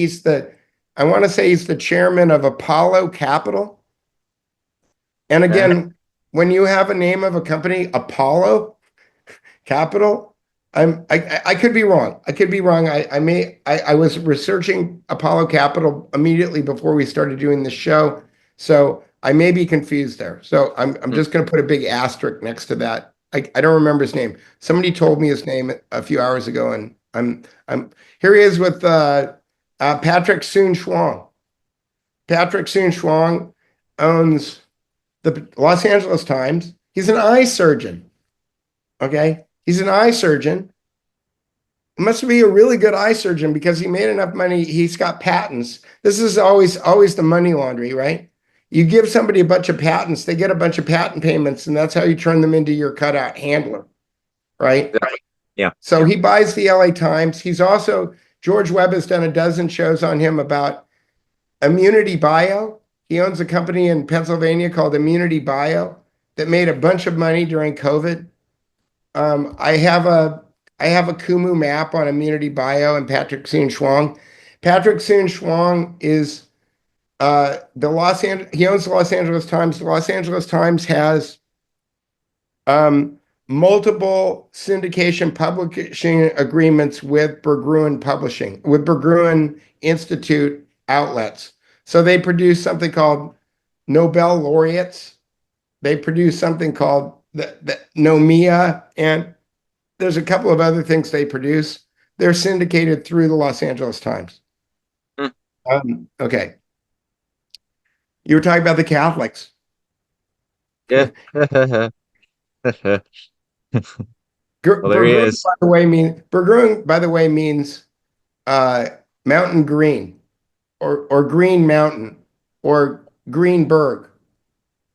I want to say he's the chairman of Apollo Capital. And again, when you have a name of a company, Apollo Capital, I could be wrong. I could be wrong. I was researching Apollo Capital immediately before we started doing the show, so I may be confused there. So I'm just going to put a big asterisk next to that. I don't remember his name. Somebody told me his name a few hours ago, and I'm here. He is with Patrick Soon-Shiong. Patrick Soon-Shiong owns the Los Angeles Times. He's an eye surgeon. Okay, he's an eye surgeon. Must be a really good eye surgeon because he made enough money. He's got patents. This is always the money laundry, right? You give somebody a bunch of patents, they get a bunch of patent payments, and that's how you turn them into your cutout handler, right? Yeah. So he buys the LA Times. George Webb has done a dozen shows on him about Immunity Bio. He owns a company in Pennsylvania called Immunity Bio that made a bunch of money during COVID. I have a Kumu map on Immunity Bio and Patrick Soon-Shiong. Patrick Soon-Shiong is he owns the Los Angeles Times. The Los Angeles Times has multiple syndication publishing agreements with Berggruen Publishing, with Berggruen Institute outlets. So they produce something called Nobel Laureates. They produce something called the Nomia, and there's a couple of other things they produce. They're syndicated through the Los Angeles Times. Okay. You were talking about the Catholics. Yeah. Well, there he is. Berggruen, by the way, means mountain green, or green mountain, or Greenberg,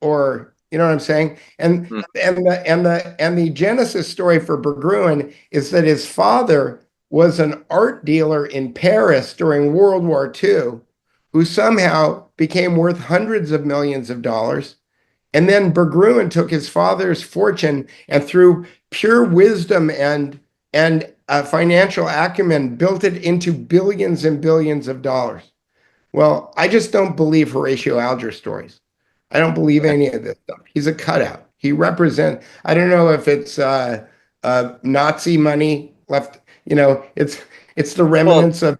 or you know what I'm saying? And the genesis story for Berggruen is that his father was an art dealer in Paris during World War II, who somehow became worth hundreds of millions of dollars. And then Berggruen took his father's fortune and through pure wisdom and financial acumen built it into billions and billions of dollars. Well, I just don't believe Horatio Alger stories. I don't believe any of this stuff. He's a cutout. He represents, I don't know if it's Nazi money left, it's the remnants of,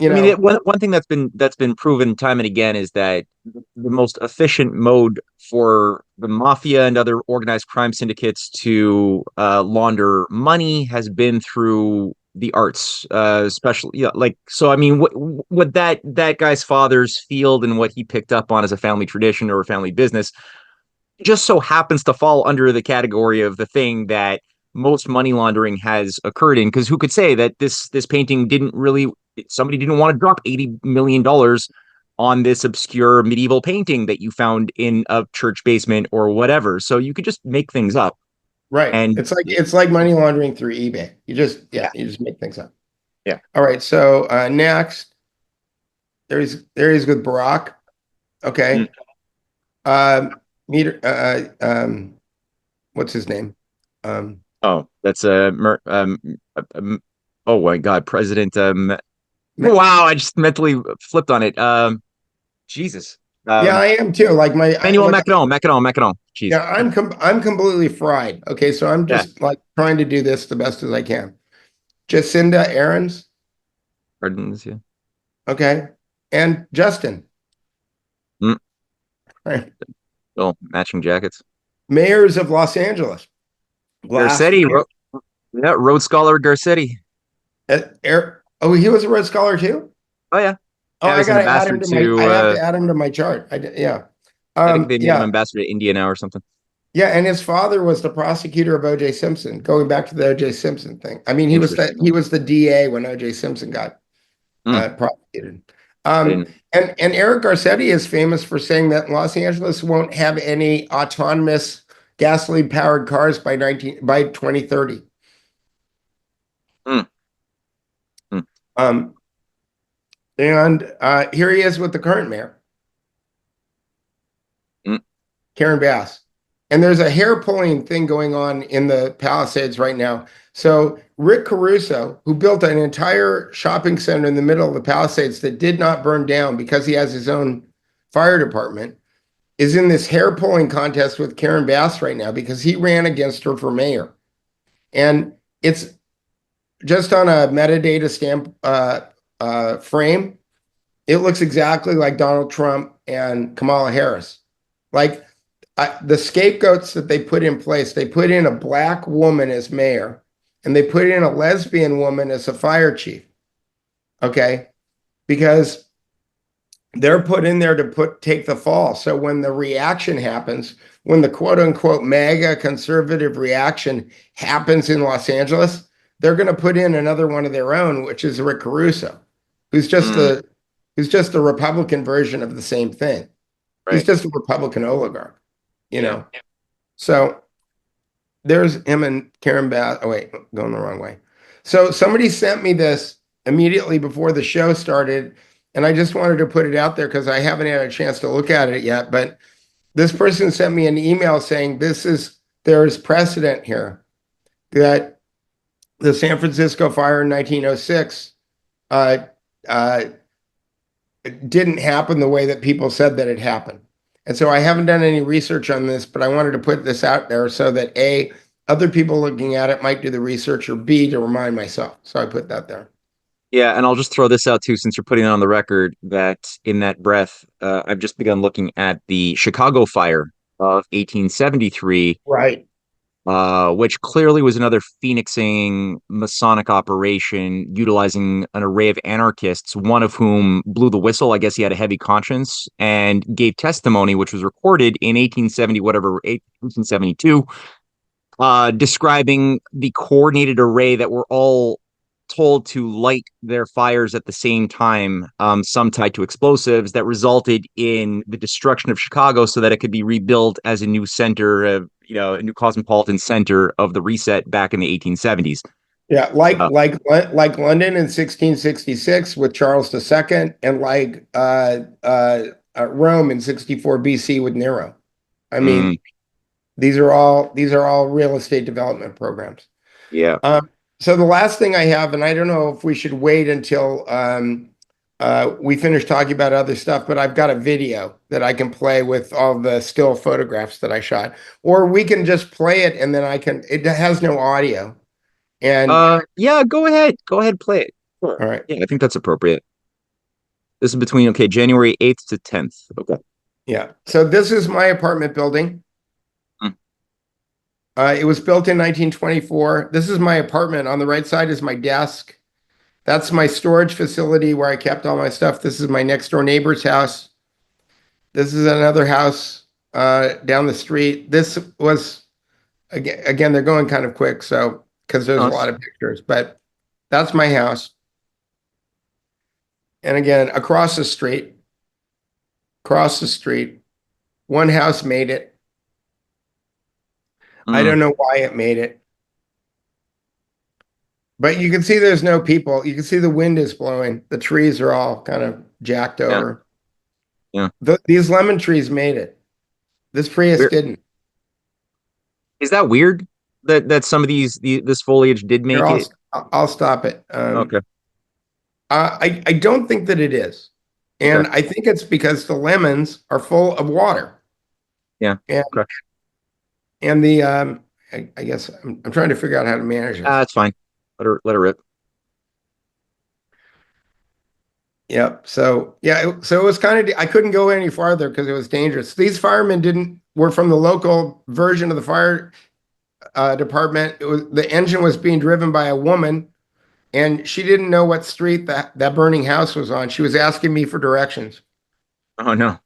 I mean, one thing that's been proven time and again is that the most efficient mode for the mafia and other organized crime syndicates to launder money has been through the arts, especially so. I mean, what that guy's father's field and what he picked up on as a family tradition or a family business just so happens to fall under the category of the thing that most money laundering has occurred in. Because who could say that this painting somebody didn't want to drop $80 million on this obscure medieval painting that you found in a church basement or whatever. So you could just make things up. Right. And it's like money laundering through eBay. You just make things up. Yeah. All right. So next, there is with Barack. Okay. What's his name? Oh, that's oh my God, President. Ma- Wow, I just mentally flipped on it. Jesus. yeah, I am too. Like Emmanuel Macron, Macron, Macron. Jeez. yeah, I'm completely fried. Okay, so I'm Yeah. just like trying to do this the best as I can. Jacinda Aaron's, Pardon, yeah. okay, and Justin, Mm, right? well, matching jackets. Mayors of Los Angeles, last Garcetti, mayor. yeah, Rhodes Scholar Garcetti. Oh, he was a Red Scholar too. Oh yeah, Oh, yeah. I He's an got to add ambassador him to my. I to. have to add him to my chart. Yeah, I think they made him yeah, ambassador to India now or something. yeah. And his father was the prosecutor of O.J. Simpson. Going back to the O.J. Simpson thing. I mean, Interesting. he was the DA when O.J. Simpson got Mm, prosecuted. I Um, didn't. and Eric Garcetti is famous for saying that Los Angeles won't have any autonomous gasoline powered cars by 2030. Mm, mm, Um, and here he is with the current mayor, mm, Karen Bass. And there's a hair pulling thing going on in the Palisades right now. So Rick Caruso, who built an entire shopping center in the middle of the Palisades that did not burn down because he has his own fire department, is in this hair pulling contest with Karen Bass right now because he ran against her for mayor. And it's just on a metadata stamp frame. It looks exactly like Donald Trump and Kamala Harris. Like the scapegoats that they put in place, they put in a black woman as mayor and they put in a lesbian woman as a fire chief. Okay. Because they're put in there to take the fall. So when the reaction happens, when the quote unquote mega conservative reaction happens in Los Angeles, they're going to put in another one of their own, which is Rick Caruso, who's just mm, the Republican version of the same thing. He's right. just a Republican oligarch, you Yeah. know. So there's him and Karen Bass. Oh wait, going the wrong way. So somebody sent me this immediately before the show started, and I just wanted to put it out there because I haven't had a chance to look at it yet. But this person sent me an email saying there's precedent here that the San Francisco fire in 1906 uh, uh, didn't happen the way that people said that it happened. And so I haven't done any research on this, but I wanted to put this out there so that A, other people looking at it might do the research, or B, to remind myself. So I put that there. Yeah, and I'll just throw this out too, since you're putting it on the record, that in that breath, I've just begun looking at the Chicago fire of 1873, Right. which clearly was another phoenixing Masonic operation utilizing an array of anarchists, one of whom blew the whistle. I guess he had a heavy conscience and gave testimony, which was recorded in 1870, whatever, 1872, describing the coordinated array that were all told to light their fires at the same time, some tied to explosives, that resulted in the destruction of Chicago so that it could be rebuilt as a new center of, a new cosmopolitan center of the reset back in the 1870s. Yeah, Uh, like London in 1666 with Charles II, and like Rome in 64 BC with Nero. I mm, mean, these are all real estate development programs. yeah. So the last thing I have, and I don't know if we should wait until we finish talking about other stuff, but I've got a video that I can play with all the still photographs that I shot, or we can just play it and then it has no audio. And Yeah, go ahead. Go ahead, play it. Sure. all right, Yeah, I think that's appropriate. This is between, okay, January 8th to 10th. Okay. yeah. So this is my apartment building. Mm, It was built in 1924. This is my apartment. On the right side is my desk. That's my storage facility where I kept all my stuff. This is my next door neighbor's house. This is another house down the street. This was again, they're going kind of quick, so because there's a nice. lot of pictures, but that's my house. And again, across the street, one house made it. I Mm, don't know why it made it. But you can see there's no people. You can see the wind is blowing. The trees are all kind of jacked yeah, over. yeah. These lemon trees made it. This Prius Weird. didn't. Is that weird? that some of this foliage did Here, make it? I'll stop it. Okay. I don't think that it is, Okay. and I think it's because the lemons are full of water, Yeah. and Okay. the I guess I'm trying to figure out how to manage this. That's fine. Let her rip. Yep. So yeah, so it was kind of I couldn't go any farther because it was dangerous. These firemen didn't were from the local version of the fire department. The engine was being driven by a woman, and she didn't know what street that burning house was on. She was asking me for directions. Oh no. You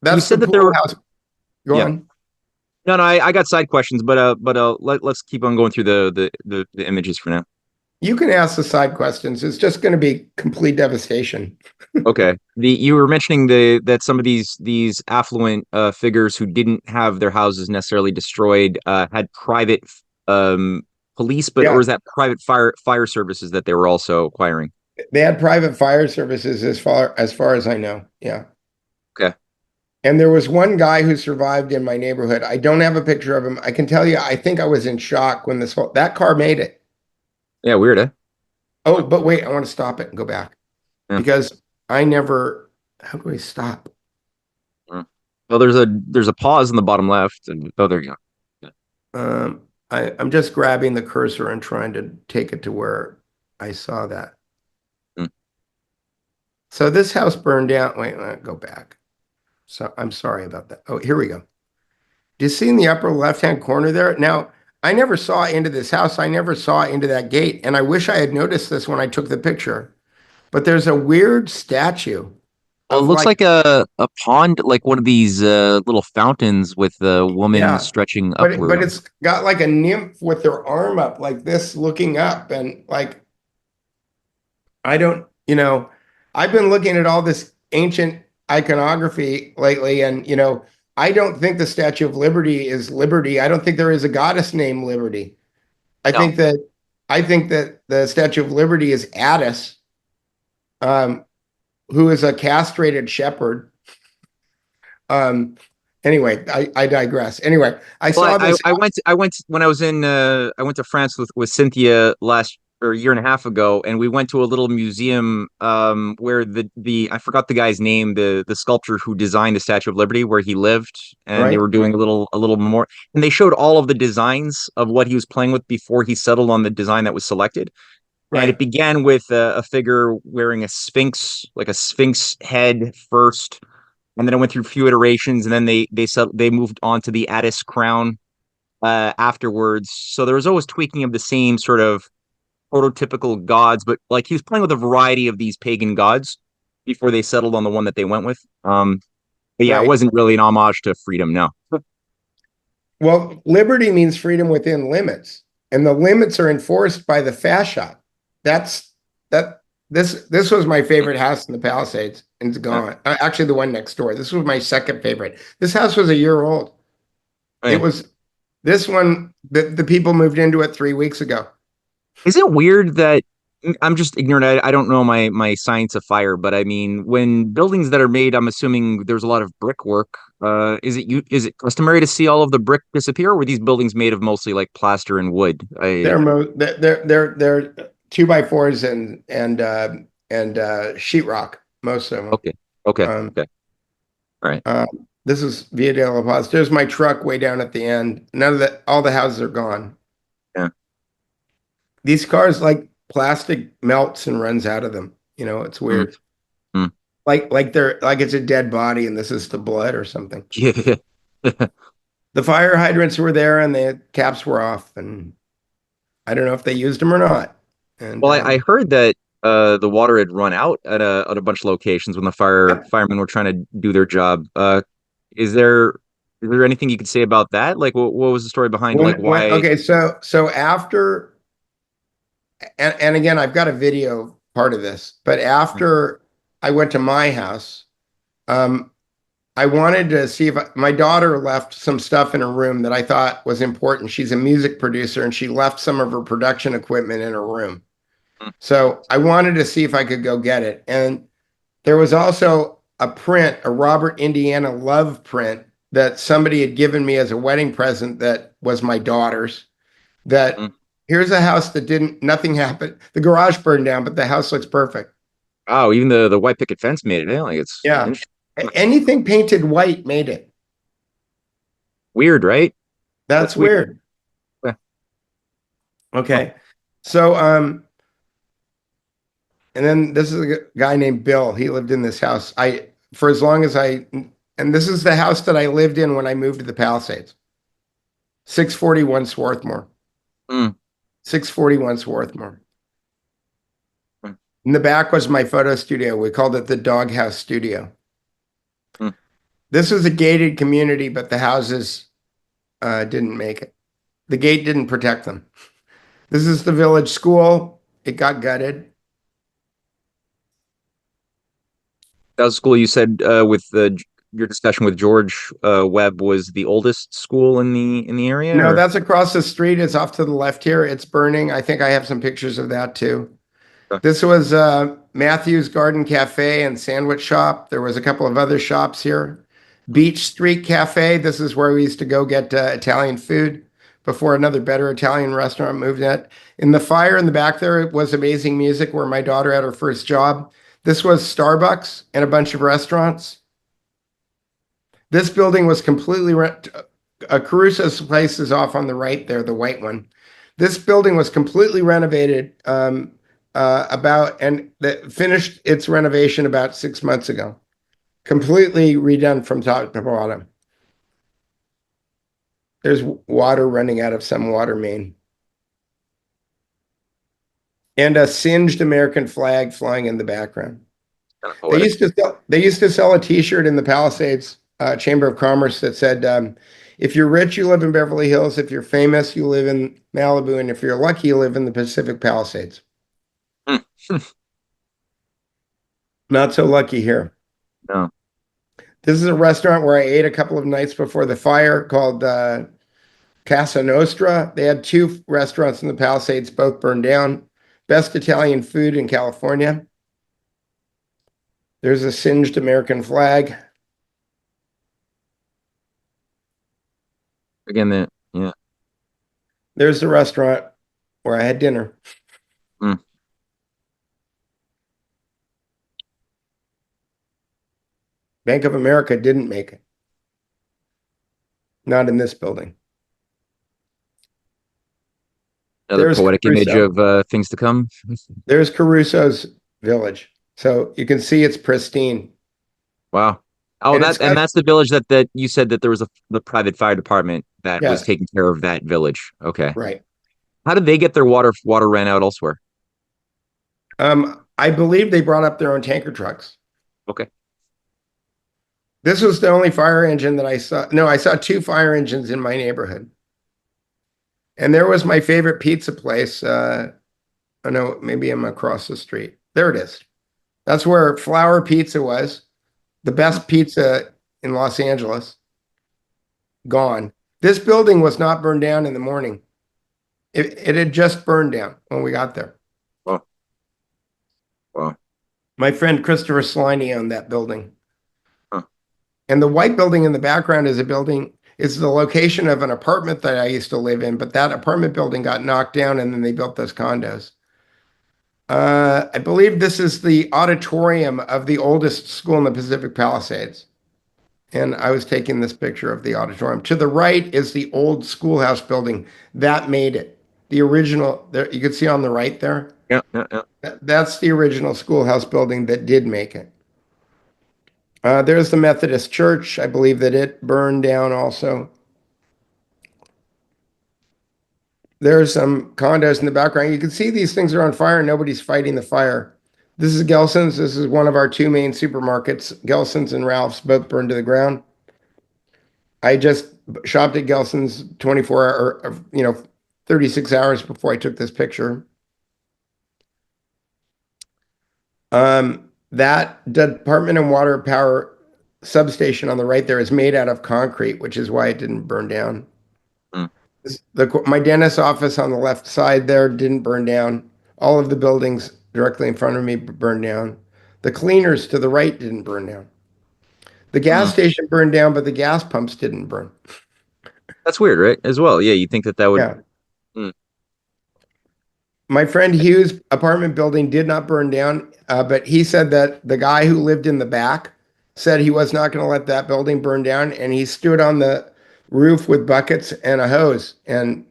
That's the said that there pool were. house. Go Yeah. on. No, no. I got side questions, but let's keep on going through the images for now. You can ask the side questions. It's just going to be complete devastation. Okay. You were mentioning that some of these affluent figures who didn't have their houses necessarily destroyed had private um police, but or Yeah, is that private fire services that they were also acquiring? they had private fire services as far as I know. Yeah. Okay. And there was one guy who survived in my neighborhood. I don't have a picture of him. I can tell you, I think I was in shock when that car made it. Yeah, weird, eh? Oh, but wait, I want to stop it and go back Yeah. because I never, how do I stop? Mm. Well, there's a pause in the bottom left, and oh, there you go. I'm just grabbing the cursor and trying to take it to where I saw that. Mm. So this house burned down. Wait, go back. So I'm sorry about that. Oh, here we go. Do you see in the upper left-hand corner there? Now, I never saw into this house. I never saw into that gate. And I wish I had noticed this when I took the picture. But there's a weird statue It of looks like, like a pond, like one of these little fountains with the woman yeah, stretching but upward. it's got like a nymph with their arm up like this, looking up. And like, I don't, I've been looking at all this ancient iconography lately, and I don't think the Statue of Liberty is Liberty. I don't think there is a goddess named Liberty. I No. think that I think that the Statue of Liberty is Addis, um, who is a castrated shepherd. Um, anyway, I digress. Anyway, I Well, saw this. I went when I was in I went to France with Cynthia last or a year and a half ago, and we went to a little museum where the I forgot the guy's name, the sculptor who designed the Statue of Liberty, where he lived, and they Right, were doing a little more, and they showed all of the designs of what he was playing with before he settled on the design that was selected. And it right. began with a figure wearing a sphinx, like a sphinx head first, and then it went through a few iterations, and then they moved on to the Addis crown afterwards. So there was always tweaking of the same sort of prototypical gods, but like he was playing with a variety of these pagan gods before they settled on the one that they went with. But yeah, it Right. wasn't really an homage to freedom, no. Well, liberty means freedom within limits, and the limits are enforced by the fascia. That's that. This was my favorite house in the Palisades, and it's Yeah. gone. Actually, the one next door. This was my second favorite. This house was a year old. Oh, It yeah. was this one. The people moved into it 3 weeks ago. Is it weird that I'm just ignorant? I don't know my science of fire, but I mean, when buildings that are made, I'm assuming there's a lot of brickwork. Is it customary to see all of the brick disappear, or were these buildings made of mostly like plaster and wood? They're 2x4s and sheetrock, most of them. Okay, okay, Um, okay, all right. uh, this is Via de la Paz. There's my truck way down at the end. None of that. All the houses are gone. Yeah. These cars, like, plastic melts and runs out of them. It's Mm, weird. mm. Like they're like it's a dead body and this is the blood or something. Yeah. The fire hydrants were there and the caps were off, and I don't know if they used them or not. And Well, I heard that the water had run out at a bunch of locations when the yep. firemen were trying to do their job. Is there is there anything you could say about that? Like, what was the story behind like When why? okay, so after, and again, I've got a video part of this, but after I went to my house, um, I wanted to see if my daughter left some stuff in her room that I thought was important. She's a music producer and she left some of her production equipment in her room. So I wanted to see if I could go get it. And there was also a print, a Robert Indiana Love print that somebody had given me as a wedding present that was my daughter's. that Mm. here's a house that nothing happened. The garage burned down, but the house looks perfect. Oh, even the white picket fence made it. Like it's Yeah. interesting. Anything painted white made it. Weird, right? That's That's weird. weird. Yeah. Huh. Okay. So, and then this is a guy named Bill. He lived in this house. For as long as and this is the house that I lived in when I moved to the Palisades. 641 Swarthmore. Mm. 641 Swarthmore. Mm. In the back was my photo studio. We called it the Doghouse Studio. Mm. This was a gated community, but the houses didn't make it. The gate didn't protect them. This is the village school. It got gutted. That was school you said with your discussion with George Webb was the oldest school in the area, No, or that's across the street. It's off to the left here. It's burning. I think I have some pictures of that too. This was Matthew's Garden Cafe and Sandwich Shop. There was a couple of other shops here. Beach Street Cafe. This is where we used to go get Italian food before another better Italian restaurant moved in the fire in the back there was amazing music where my daughter had her first job. This was Starbucks and a bunch of restaurants. This building was completely Caruso's place is off on the right there, the white one. This building was completely renovated finished its renovation about 6 months ago. Completely redone from top to bottom. There's water running out of some water main. And a singed American flag flying in the background. kind of They poetic. used to sell a T-shirt in the Palisades Chamber of Commerce that said, "If you're rich, you live in Beverly Hills. If you're famous, you live in Malibu, and if you're lucky, you live in the Pacific Palisades." Mm. Not so lucky here. No. This is a restaurant where I ate a couple of nights before the fire called Casa Nostra. They had two restaurants in the Palisades, both burned down. Best Italian food in California. There's a singed American flag. Again, yeah. There's the restaurant where I had dinner. Mm. Bank of America didn't make it. Not in this building. Another There's poetic image Caruso. of things to come. There's Caruso's village. So you can see it's pristine. Wow. Oh, And it's got, that's the village that you said that there was the private fire department that was yes, taking care of that village. Okay. right. How did they get their water ran out elsewhere? I believe they brought up their own tanker trucks. Okay. This was the only fire engine that I saw. No, I saw two fire engines in my neighborhood. And there was my favorite pizza place. Oh no, maybe I'm across the street. There it is. That's where Flower Pizza was. The best pizza in Los Angeles. Gone. This building was not burned down in the morning. It had just burned down when we got there. Wow. Wow. My friend Christopher Sliney owned that building. Huh. And the white building in the background is the location of an apartment that I used to live in, but that apartment building got knocked down and then they built those condos. I believe this is the auditorium of the oldest school in the Pacific Palisades. And I was taking this picture of the auditorium. To the right is the old schoolhouse building. That made it. The original, there, you can see on the right there. Yeah, yeah, yeah. That's the original schoolhouse building that did make it. There's the Methodist Church. I believe that it burned down also. There's some condos in the background. You can see these things are on fire and nobody's fighting the fire. This is Gelson's. This is one of our two main supermarkets. Gelson's and Ralph's both burned to the ground. I just shopped at Gelson's 24 hour, 36 hours before I took this picture. That Department of Water Power substation on the right there is made out of concrete, which is why it didn't burn down. Mm. My dentist's office on the left side there didn't burn down. All of the buildings directly in front of me burned down. The cleaners to the right didn't burn down. The gas Mm. station burned down, but the gas pumps didn't burn. That's weird, right? As well. Yeah, you think that would. Yeah. Mm. My friend Hugh's apartment building did not burn down, but he said that the guy who lived in the back said he was not going to let that building burn down, and he stood on the roof with buckets and a hose. And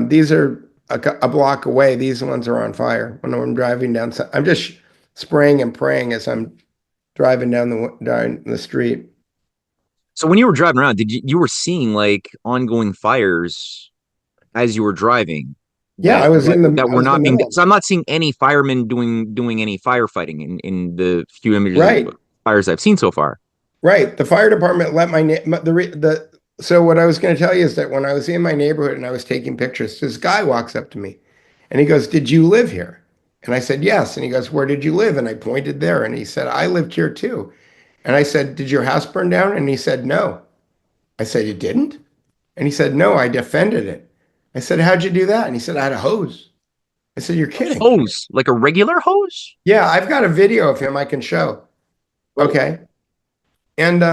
these are a block away. These ones are on fire. When I'm driving down, I'm just spraying and praying as I'm driving down the street. So when you were driving around, did you were seeing like ongoing fires as you were driving Yeah, that that I were was in the not being? middle. So I'm not seeing any firemen doing any firefighting in the few images of Right. fires I've seen so far. Right. The fire department let the so what I was going to tell you is that when I was in my neighborhood and I was taking pictures, this guy walks up to me and he goes, "Did you live here?" And I said, "Yes." And he goes, "Where did you live?" And I pointed there and he said, "I lived here too." And I said, "Did your house burn down?" And he said, "No." I said, "You didn't?" And he said, "No, I defended it." I said, "How'd you do that?" And he said, "I had a hose." I said, "You're kidding." Hose, like a regular hose? Yeah, I've got a video of him I can show. Oh, Okay. And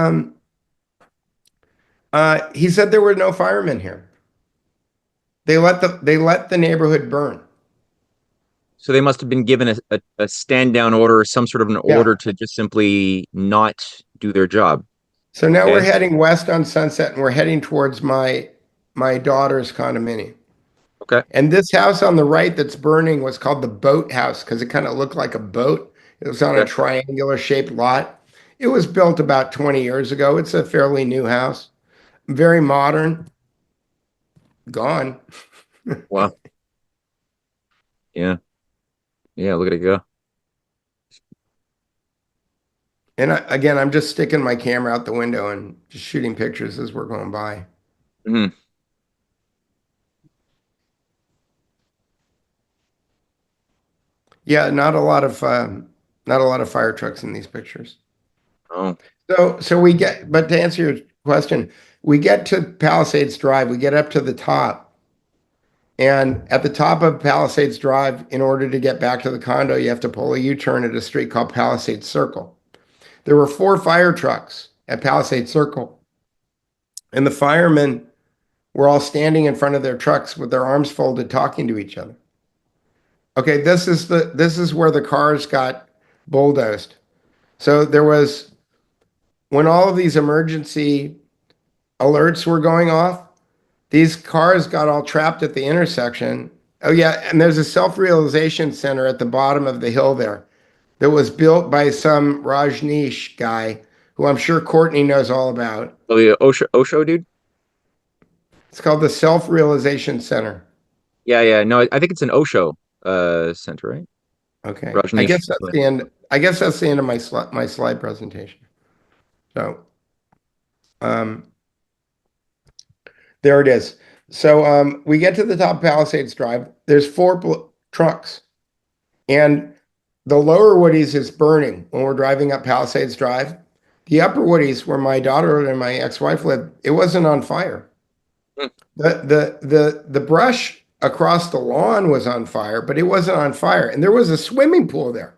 he said there were no firemen here. They let the neighborhood burn. so they must have been given a stand down order or some sort of an Yeah. order to just simply not do their job. So now we're Okay. heading west on Sunset and we're heading towards my daughter's condominium. Okay. And this house on the right that's burning was called the boat house because it kind of looked like a boat. It was on a Okay. triangular shaped lot. It was built about 20 years ago. It's a fairly new house, very modern, gone. Wow. Yeah. Yeah. Look at it go. And again, I'm just sticking my camera out the window and just shooting pictures as we're going by. Mhm. Yeah, not a lot of fire trucks in these pictures. Oh. But to answer your question, we get to Palisades Drive, we get up to the top, and at the top of Palisades Drive, in order to get back to the condo, you have to pull a U-turn at a street called Palisades Circle. There were four fire trucks at Palisades Circle, and the firemen were all standing in front of their trucks with their arms folded, talking to each other. Okay, this is where the cars got bulldozed. So there was when all of these emergency alerts were going off, these cars got all trapped at the intersection. Oh yeah, and there's a self-realization center at the bottom of the hill there that was built by some Rajneesh guy who I'm sure Courtney knows all about. Oh, the Osho dude. It's called the Self-Realization Center. Yeah. Yeah. No, I think it's an Osho center, right? Okay. I Rajneesh. guess that's the end. I guess that's the end of my slide presentation. So um, there it is. So we get to the top of Palisades Drive. There's four trucks, and the lower Woodies is burning when we're driving up Palisades Drive. The upper Woodies, where my daughter and my ex-wife lived, it wasn't on fire. Hmm. The brush across the lawn was on fire, but it wasn't on fire. And there was a swimming pool there.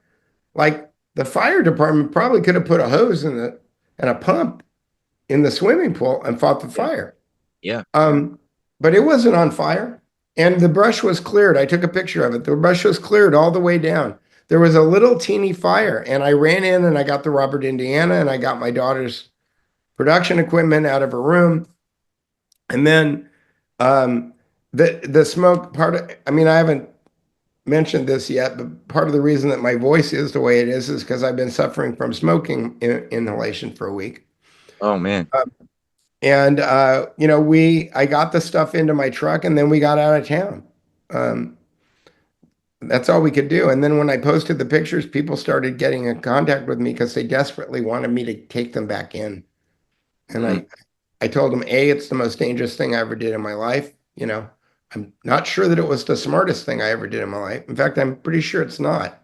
Like the fire department probably could have put a hose and a pump in the swimming pool and fought the Yeah. fire. Yeah. Um, but it wasn't on fire. And the brush was cleared. I took a picture of it. The brush was cleared all the way down. There was a little teeny fire, and I ran in and I got the Robert Indiana and I got my daughter's production equipment out of her room. And then the smoke part of, I mean, I haven't mentioned this yet, but part of the reason that my voice is the way it is because I've been suffering from smoking inhalation for a week. Oh man. And I got the stuff into my truck and then we got out of town. Um, that's all we could do. And then when I posted the pictures, people started getting in contact with me because they desperately wanted me to take them back in. And Mm. I told them, A, it's the most dangerous thing I ever did in my life. I'm not sure that it was the smartest thing I ever did in my life. In fact, I'm pretty sure it's not.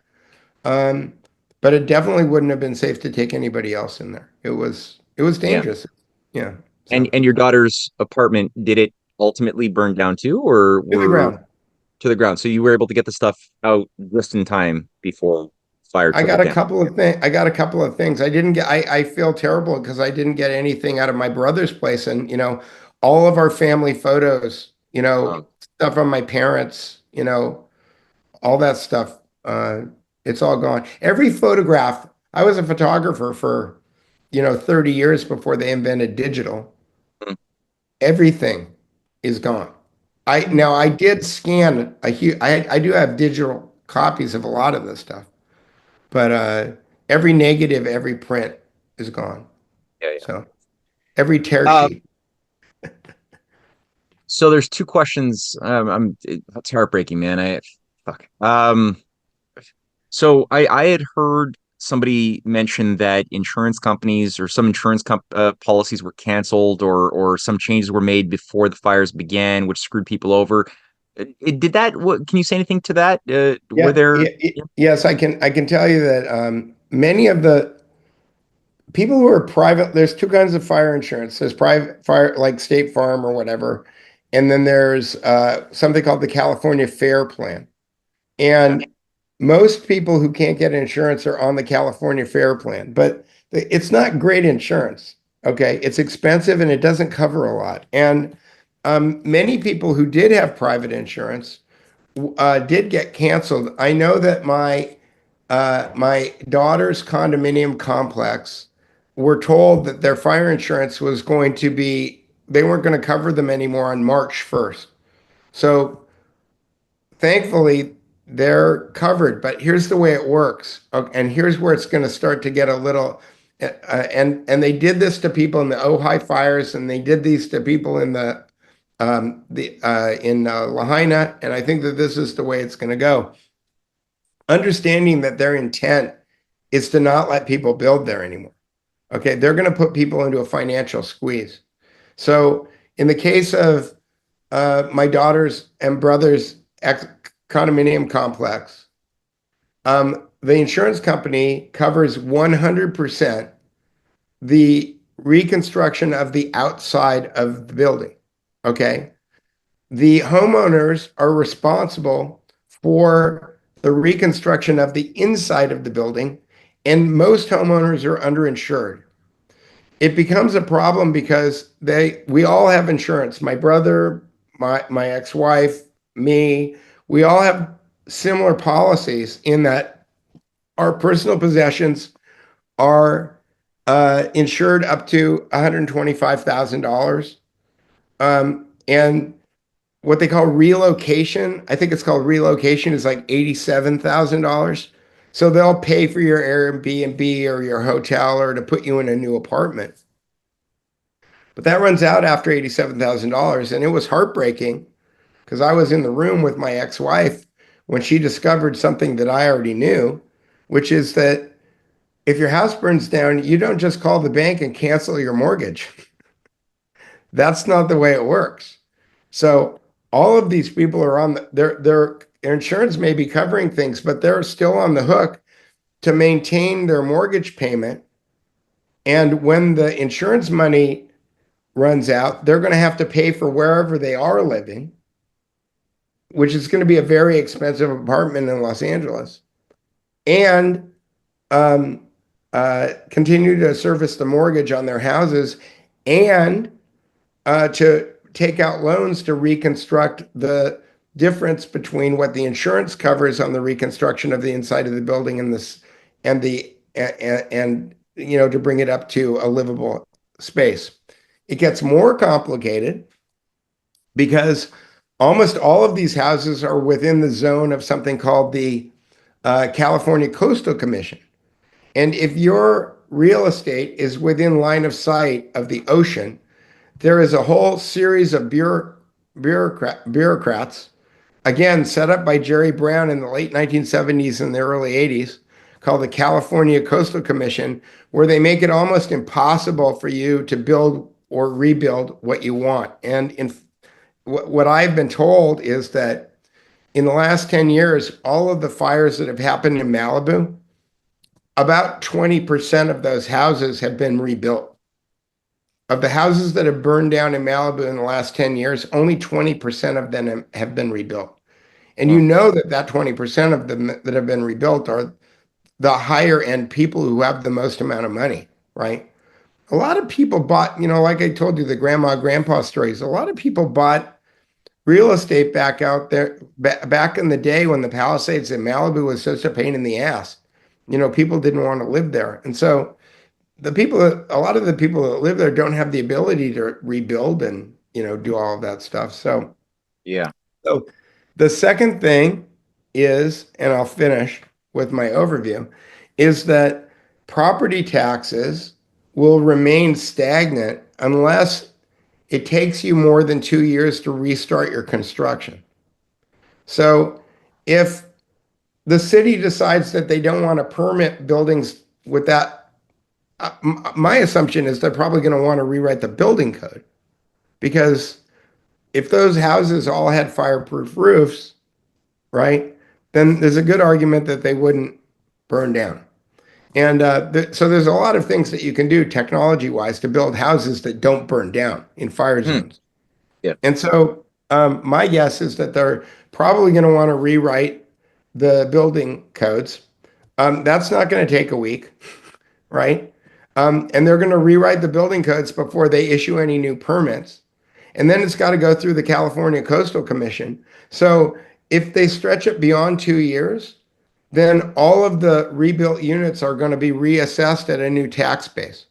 Um, but it definitely wouldn't have been safe to take anybody else in there. It was Yeah. dangerous. Yeah. And So your daughter's apartment, did it ultimately burn down too, or to the were ground. to the ground? So you were able to get the stuff out just in time before fire I took got it a down. couple of things. I got a couple of things. I feel terrible because I didn't get anything out of my brother's place. And, all of our family photos, Um, stuff on my parents, all that stuff, it's all gone. Every photograph, I was a photographer for, 30 years before they invented digital. Mm. Everything is gone. I did scan I do have digital copies of a lot of this stuff, but every negative, every print is gone. Yeah, yeah. So every tear Uh, sheet. so there's two questions. That's heartbreaking, man. Fuck. So I had heard somebody mention that insurance companies or some policies were canceled, or some changes were made before the fires began, which screwed people over. Did that? What can you say anything to that? Were there? Yeah. Yes, I can tell you that many of the people who are private, there's two kinds of fire insurance. There's private fire, like State Farm or whatever, and then there's something called the California Fair Plan. And most people who can't get insurance are on the California Fair Plan, but it's not great insurance. Okay, it's expensive and it doesn't cover a lot. And many people who did have private insurance did get canceled. I know that my daughter's condominium complex were told that their fire insurance was going to be, they weren't going to cover them anymore on March 1st. So thankfully, they're covered. But here's the way it works, and here's where it's going to start to get a little. And they did this to people in the Ojai fires, and they did these to people in Lahaina, and I think that this is the way it's going to go. Understanding that their intent is to not let people build there anymore. Okay, they're going to put people into a financial squeeze. So in the case of my daughter's and brother's condominium complex, the insurance company covers 100% the reconstruction of the outside of the building. Okay. The homeowners are responsible for the reconstruction of the inside of the building, and most homeowners are underinsured. It becomes a problem because we all have insurance. My brother, my ex-wife, me, we all have similar policies in that our personal possessions are insured up to $125,000. And what they call relocation, I think it's called relocation, is like $87,000. So they'll pay for your Airbnb or your hotel or to put you in a new apartment. But that runs out after $87,000. And it was heartbreaking because I was in the room with my ex-wife when she discovered something that I already knew, which is that if your house burns down, you don't just call the bank and cancel your mortgage. That's not the way it works. So all of these people are on their insurance may be covering things, but they're still on the hook to maintain their mortgage payment. And when the insurance money runs out, they're going to have to pay for wherever they are living, which is going to be a very expensive apartment in Los Angeles, and continue to service the mortgage on their houses and to take out loans to reconstruct the difference between what the insurance covers on the reconstruction of the inside of the building and this and the and to bring it up to a livable space. It gets more complicated because almost all of these houses are within the zone of something called the California Coastal Commission. And if your real estate is within line of sight of the ocean, there is a whole series of bureaucrats, again, set up by Jerry Brown in the late 1970s and the early 80s, called the California Coastal Commission, where they make it almost impossible for you to build or rebuild what you want. And what I've been told is that in the last 10 years, all of the fires that have happened in Malibu, about 20% of those houses have been rebuilt. Of the houses that have burned down in Malibu in the last 10 years, only 20% of them have been rebuilt. And you know that 20% of them that have been rebuilt are the higher end people who have the most amount of money, right? A lot of people bought, like I told you, the grandma, grandpa stories. A lot of people bought real estate back out there, back in the day when the Palisades in Malibu was such a pain in the ass. People didn't want to live there. And so a lot of the people that live there don't have the ability to rebuild and, do all of that stuff. Yeah. So the second thing is, and I'll finish with my overview, is that property taxes will remain stagnant unless it takes you more than 2 years to restart your construction. So if the city decides that they don't want to permit buildings with that, my assumption is they're probably going to want to rewrite the building code, because if those houses all had fireproof roofs, right, then there's a good argument that they wouldn't burn down. And so there's a lot of things that you can do technology-wise to build houses that don't burn down in fire Hmm. zones. Yeah. And so my guess is that they're probably going to want to rewrite the building codes. That's not going to take a week, right? And they're going to rewrite the building codes before they issue any new permits. And then it's got to go through the California Coastal Commission. So if they stretch it beyond 2 years, then all of the rebuilt units are going to be reassessed at a new tax base,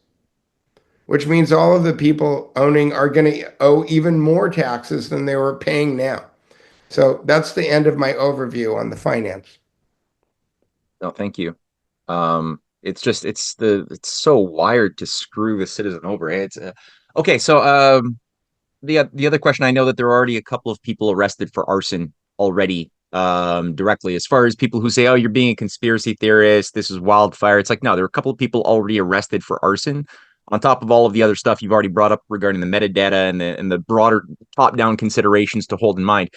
which means all of the people owning are going to owe even more taxes than they were paying now. So that's the end of my overview on the finance. No, thank you. It's so wired to screw the citizen over. It's okay. So the other question, I know that there are already a couple of people arrested for arson already, directly. As far as people who say, "Oh, you're being a conspiracy theorist, this is wildfire," it's like, no, there are a couple of people already arrested for arson. On top of all of the other stuff you've already brought up regarding the metadata and the broader top-down considerations to hold in mind.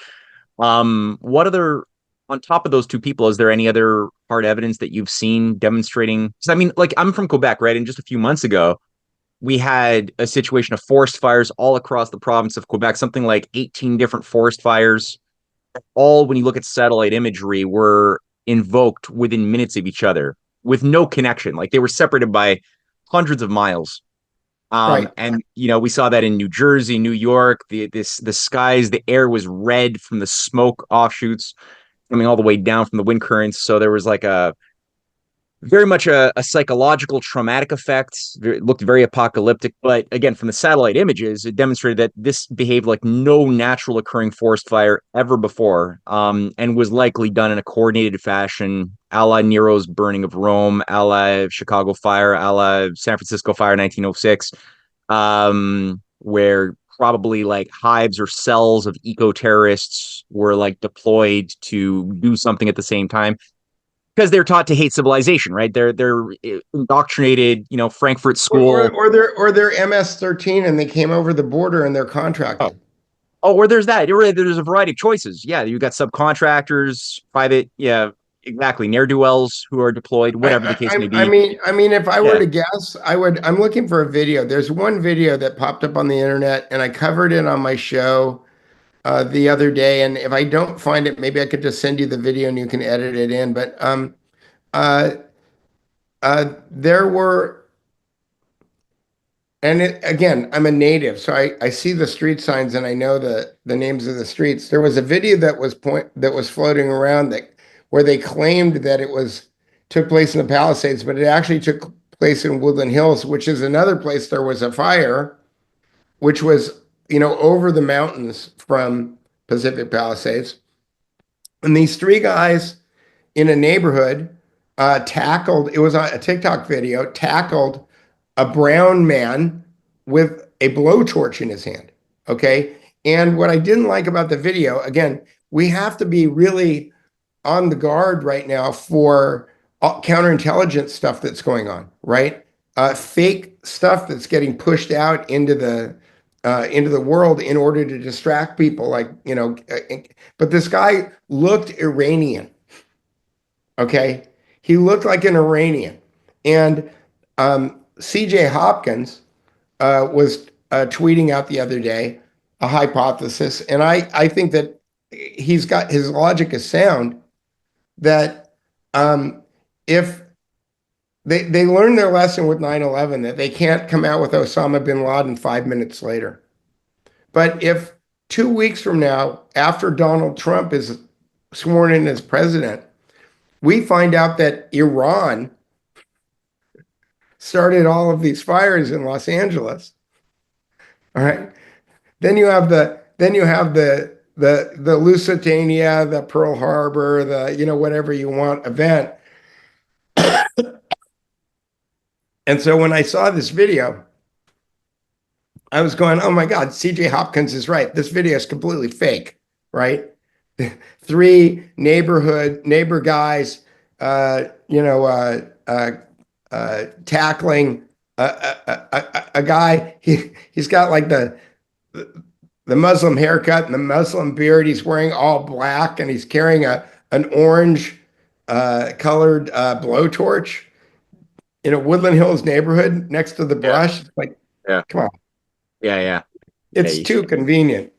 What other, on top of those two people, is there any other hard evidence that you've seen demonstrating? Because I mean, like, I'm from Quebec, right? And just a few months ago, we had a situation of forest fires all across the province of Quebec, something like 18 different forest fires. All, when you look at satellite imagery, were invoked within minutes of each other with no connection. Like, they were separated by hundreds of miles. Right. And we saw that in New Jersey, New York. The skies, the air was red from the smoke offshoots coming all the way down from the wind currents. So there was like a very much a psychological traumatic effect. It looked very apocalyptic. But again, from the satellite images, it demonstrated that this behaved like no natural occurring forest fire ever before, and was likely done in a coordinated fashion, a la Nero's burning of Rome, a la Chicago fire, a la San Francisco fire 1906, where probably like hives or cells of eco-terrorists were like deployed to do something at the same time, because they're taught to hate civilization, right? They're indoctrinated, Frankfurt Or, School. or they're MS-13 and they came over the border and they're Oh, contracted. oh, or there's that. There's a variety of choices. Yeah, you got subcontractors, private, yeah, exactly, ne'er do wells who are deployed, whatever the case may be. I mean, if I were Yeah. to guess, I'm looking for a video. There's one video that popped up on the internet, and I covered it on my show the other day. And if I don't find it, maybe I could just send you the video and you can edit it in. But uh, there were, and again, I'm a native, so I see the street signs and I know the names of the streets. There was a video that was floating around that where they claimed that it was took place in the Palisades, but it actually took place in Woodland Hills, which is another place there was a fire, which was over the mountains from Pacific Palisades. And these three guys in a neighborhood tackled. It was a TikTok video. Tackled a brown man with a blowtorch in his hand. Okay. And what I didn't like about the video, again, we have to be really on the guard right now for counterintelligence stuff that's going on, right? Fake stuff that's getting pushed out into the world in order to distract people, but this guy looked Iranian. Okay. He looked like an Iranian. And CJ Hopkins was tweeting out the other day a hypothesis. And I think that he's got his logic is sound that if they learned their lesson with 9/11, that they can't come out with Osama bin Laden 5 minutes later. But if 2 weeks from now, after Donald Trump is sworn in as president, we find out that Iran started all of these fires in Los Angeles. All right. Then you have the Lusitania, the Pearl Harbor, the whatever you want event. And so when I saw this video, I was going, "Oh my God, CJ Hopkins is right. This video is completely fake, right?" Three neighbor guys, tackling a guy. He's got like the Muslim haircut and the Muslim beard. He's wearing all black and he's carrying an orange colored blowtorch in a Woodland Hills neighborhood next to the brush. It's like, Yeah. come on. Yeah. It's too convenient.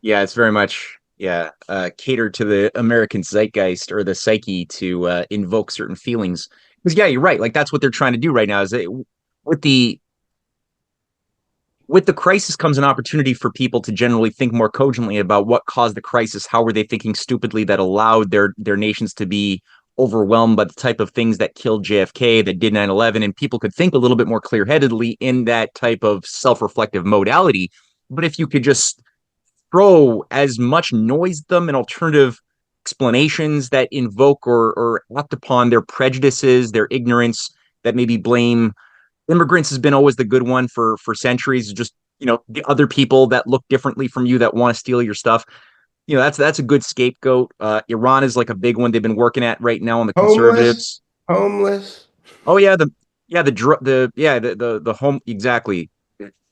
Yeah, it's very much catered to the American zeitgeist or the psyche to invoke certain feelings. Because you're right. Like that's what they're trying to do right now. With the with the crisis comes an opportunity for people to generally think more cogently about what caused the crisis. How were they thinking stupidly that allowed their nations to be overwhelmed by the type of things that killed JFK, that did 9/11, and people could think a little bit more clear-headedly in that type of self-reflective modality. But if you could just throw as much noise at them and alternative explanations that invoke or act upon their prejudices, their ignorance, that maybe blame immigrants has been always the good one for centuries. Just the other people that look differently from you that want to steal your stuff. That's a good scapegoat. Iran is like a big one they've been working at right now on the conservatives. Homeless. Oh yeah, the home exactly.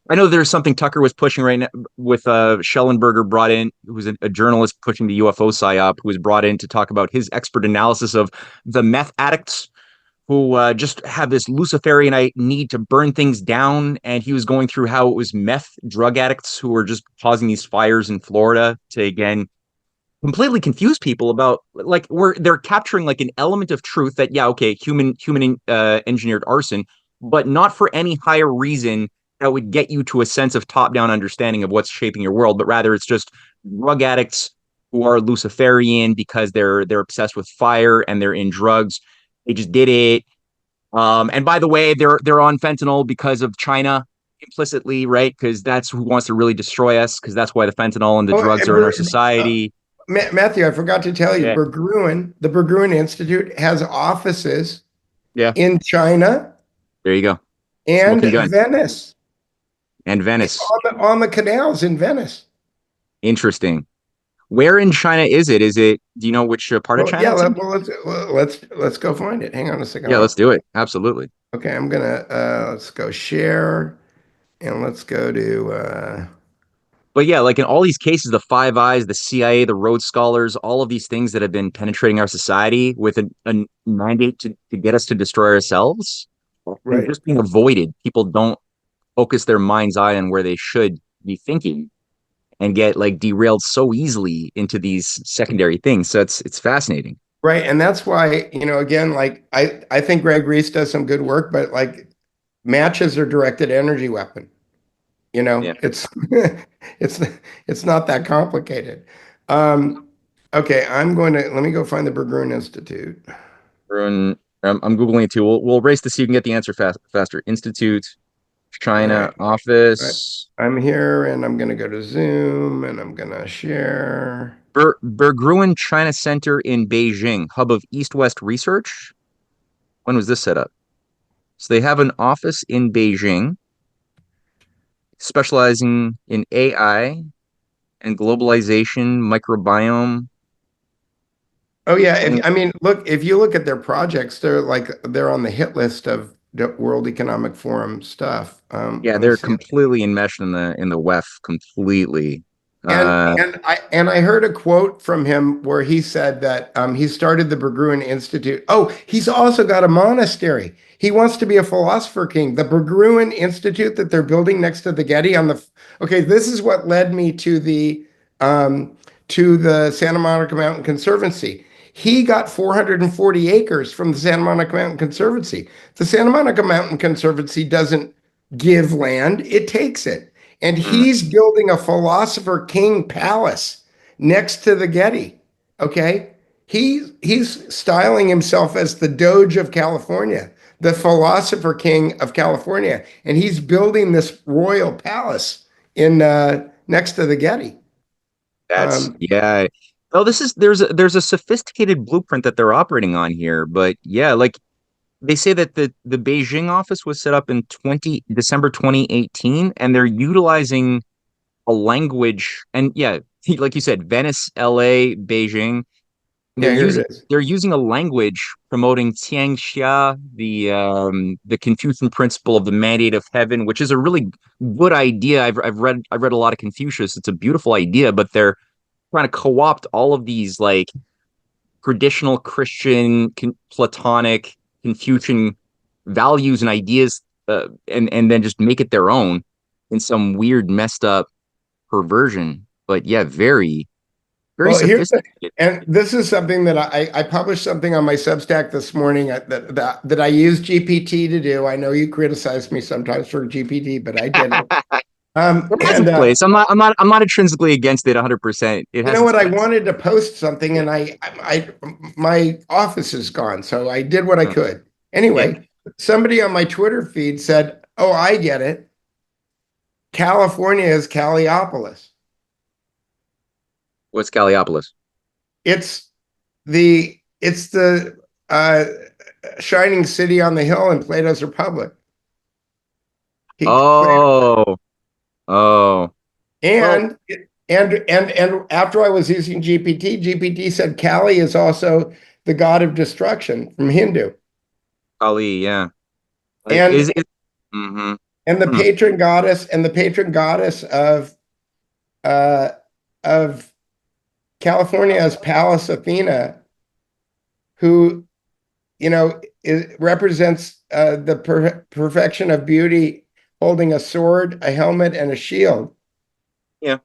I know there's something Tucker was pushing right now with Schellenberger brought in, who was a journalist pushing the UFO psyop, who was brought in to talk about his expert analysis of the meth addicts who just have this Luciferian need to burn things down. And he was going through how it was meth drug addicts who were just causing these fires in Florida to, again, completely confuse people about like they're capturing like an element of truth that, human engineered arson, but not for any higher reason that would get you to a sense of top-down understanding of what's shaping your world, but rather it's just drug addicts who are Luciferian because they're obsessed with fire and they're in drugs. They just did it. And by the way, they're on fentanyl because of China implicitly, right? Because that's who wants to really destroy us, because that's why the fentanyl and the drugs are in our society. Matthew, I forgot to tell you, Yeah. the Berggruen Institute has offices Yeah. in China There you go. and Venice. And Venice. On the canals in Venice. Interesting. Where in China is it? Do you know which part of China? Yeah, let's go find it. Hang on a second. Yeah, let's do it. Absolutely. Okay, I'm gonna let's go share and let's go to But yeah, like in all these cases, the Five Eyes, the CIA, the Rhodes Scholars, all of these things that have been penetrating our society with a mandate to get us to destroy ourselves, right. just being avoided. People don't focus their mind's eye on where they should be thinking and get like derailed so easily into these secondary things. So it's fascinating. Right. And that's why, again, like I think Greg Reese does some good work, but like matches are directed energy weapon. Yeah. It's it's not that complicated. Okay, let me go find the Berggruen Institute. I'm Googling it too. We'll race to see you can get the answer faster. Institute, China, right. office. Right. I'm here and I'm going to go to Zoom and I'm going to share. Berggruen China Center in Beijing, hub of East-West research. When was this set up? So they have an office in Beijing specializing in AI and globalization, microbiome. Oh yeah, I mean, look, if you look at their projects, they're on the hit list of the World Economic Forum stuff. Yeah, they're completely enmeshed in the WEF completely. And I heard a quote from him where he said that he started the Berggruen Institute. Oh, he's also got a monastery. He wants to be a philosopher king. The Berggruen Institute that they're building next to the Getty okay, this is what led me to the Santa Monica Mountain Conservancy. He got 440 acres from the Santa Monica Mountain Conservancy. The Santa Monica Mountain Conservancy doesn't give land, it takes it. And Mm. he's building a philosopher king palace next to the Getty. Okay. He's styling himself as the Doge of California, the philosopher king of California. And he's building this royal palace in next to the Getty. That's Um, yeah. Oh, there's a sophisticated blueprint that they're operating on here, but yeah, like they say that the Beijing office was set up in 20 December 2018, and they're utilizing a language, and yeah, like you said, Venice, LA, Beijing. They're yeah, here using it is. they're using a language promoting Tianxia, the Confucian principle of the mandate of heaven, which is a really good idea. I've read a lot of Confucius. It's a beautiful idea, but they're trying to co-opt all of these like traditional Christian, Platonic, Confucian values and ideas, and then just make it their own in some weird, messed up perversion. But yeah, very, very Well, sophisticated. and this is something that I published something on my Substack this morning that I use GPT to do. I know you criticize me sometimes for GPT, but I did it. It has And its place. I'm not intrinsically against it 100%. It you has know its what? I place. wanted to post something, and my office is gone, so I did what I Uh, could. yeah. Anyway, somebody on my Twitter feed said, "Oh, I get it. California is Caliopolis. What's Gallipolis? It's the shining city on the hill in Plato's Republic." He Oh, oh. Well, and and after I was using GPT said Kali is also the god of destruction from Hindu, Ali, yeah. and Is it? Mm-hmm. and Hmm. the patron goddess uh, of California is Pallas Athena, who represents the perfection of beauty, holding a sword, a helmet, and a shield. Yeah.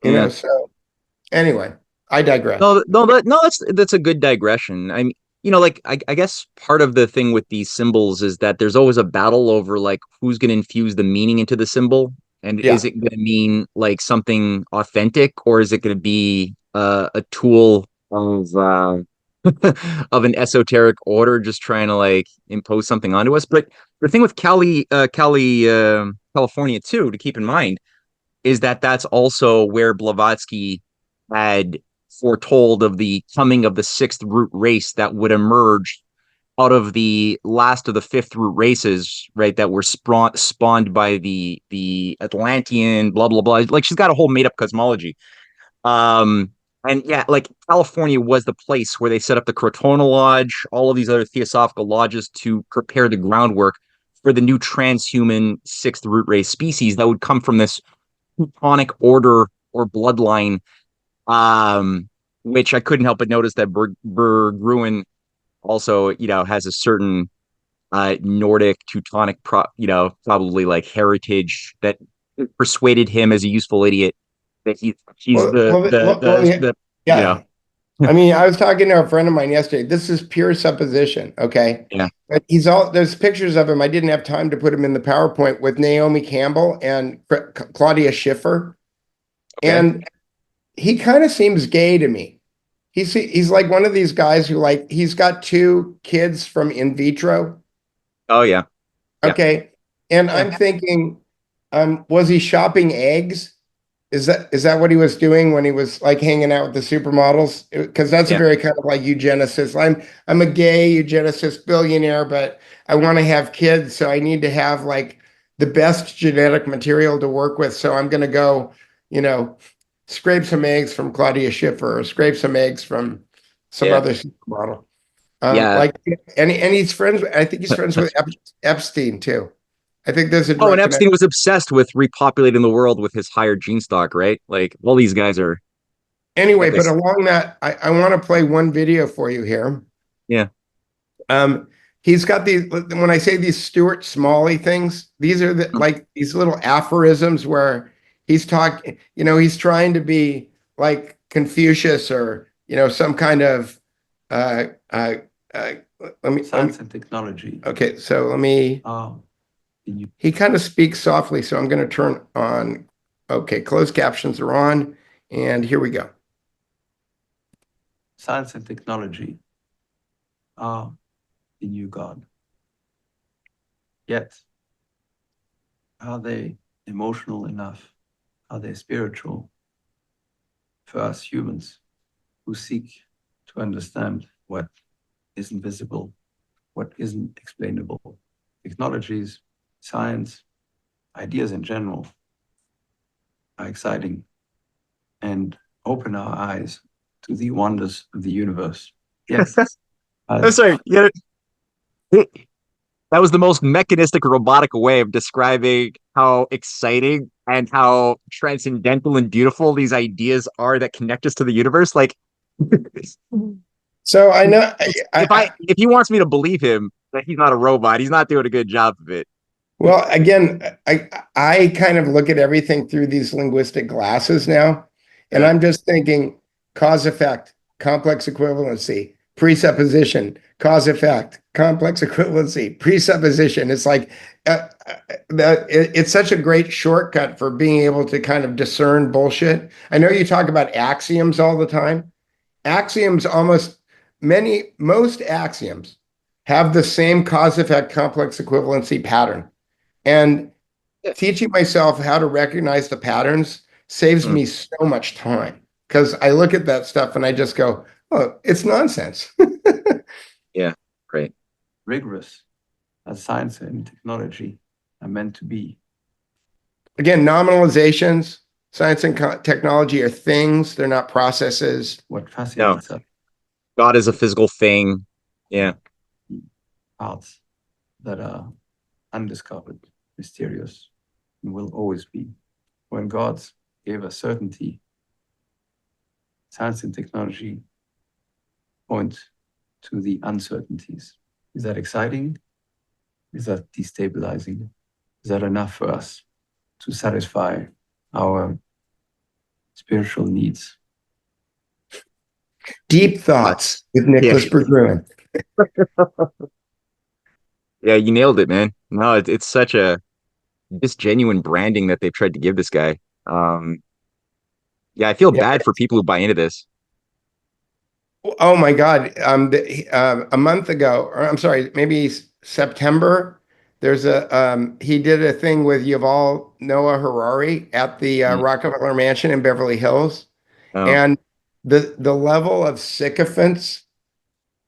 Yeah. So anyway, I digress. No, that's a good digression. I mean, like I guess part of the thing with these symbols is that there's always a battle over like who's going to infuse the meaning into the symbol, and is Yeah. it going to mean like something authentic, or is it going to be a tool of of an esoteric order just trying to like impose something onto us? But the thing with California too, to keep in mind is that that's also where Blavatsky had foretold of the coming of the sixth root race that would emerge out of the last of the fifth root races, right? That were spawned by the Atlantean, blah blah blah. Like she's got a whole made up cosmology. Um, and yeah, like California was the place where they set up the Crotona Lodge, all of these other theosophical lodges to prepare the groundwork for the new transhuman sixth root race species that would come from this Teutonic order or bloodline, um, which I couldn't help but notice that Berggruen also, has a certain Nordic Teutonic, probably like heritage that persuaded him as a useful idiot that he's Well, yeah. the you know Yeah. I mean, I was talking to a friend of mine yesterday. This is pure supposition, okay? yeah, But there's pictures of him. I didn't have time to put him in the PowerPoint with Naomi Campbell and Claudia Schiffer. okay, And he kind of seems gay to me. He's like one of these guys who like he's got two kids from in vitro. oh yeah, yeah, Okay. And yeah, I'm thinking, was he shopping eggs? Is that what he was doing when he was like hanging out with the supermodels? Because that's a yeah, very kind of like eugenicist. I'm a gay eugenicist billionaire, but I want to have kids, so I need to have like the best genetic material to work with. So I'm going to go, you know, scrape some eggs from Claudia Schiffer or scrape some eggs from some yeah, other supermodel. yeah. Like, and he's friends. I think he's friends with Epstein too. I think there's a Oh, and direct connection. Epstein was obsessed with repopulating the world with his higher gene stock, right? Like all these guys are Anyway, like but this. along that, I want to play one video for you here. Yeah. Um, he's got these, when I say these Stuart Smalley things, these are like these little aphorisms where he's talking, he's trying to be like Confucius or, some kind of, uh, uh, let me, Science and technology. okay, so let me, He kind of speaks softly, so I'm going to turn on. Okay, closed captions are on, and here we go. Science and technology are the new God. Yet, are they emotional enough? Are they spiritual for us humans who seek to understand what isn't visible, what isn't explainable? Technologies, science, ideas in general are exciting and open our eyes to the wonders of the universe. Yes. I'm sorry. Yeah, that was the most mechanistic, robotic way of describing how exciting and how transcendental and beautiful these ideas are that connect us to the universe. Like, So I know if he wants me to believe him that he's not a robot, he's not doing a good job of it. well, again, I kind of look at everything through these linguistic glasses now, and I'm just thinking cause effect, complex equivalency, presupposition, cause effect, complex equivalency, presupposition. It's like it's such a great shortcut for being able to kind of discern bullshit. I know you talk about axioms all the time. Axioms most axioms have the same cause effect complex equivalency pattern. And teaching myself how to recognize the patterns saves me so much time because I look at that stuff and I just go, oh, it's nonsense. Yeah, great. Rigorous as science and technology are meant to be. Again, nominalizations, science and technology are things, they're not processes. What fascinates us. God is a physical thing. Yeah. Parts that are undiscovered, mysterious, and will always be. When gods gave us certainty, science and technology point to the uncertainties. Is that exciting? Is that destabilizing? Is that enough for us to satisfy our spiritual needs? Deep Thoughts with Nicholas Berggruen. Yeah, you nailed it, man. No, it's such a genuine branding that they've tried to give this guy. Yeah, I feel bad for people who buy into this. Oh my God. A month ago, or I'm sorry, maybe September, he did a thing with Yuval Noah Harari at the Rockefeller Mansion in Beverly Hills. Oh. And the level of sycophants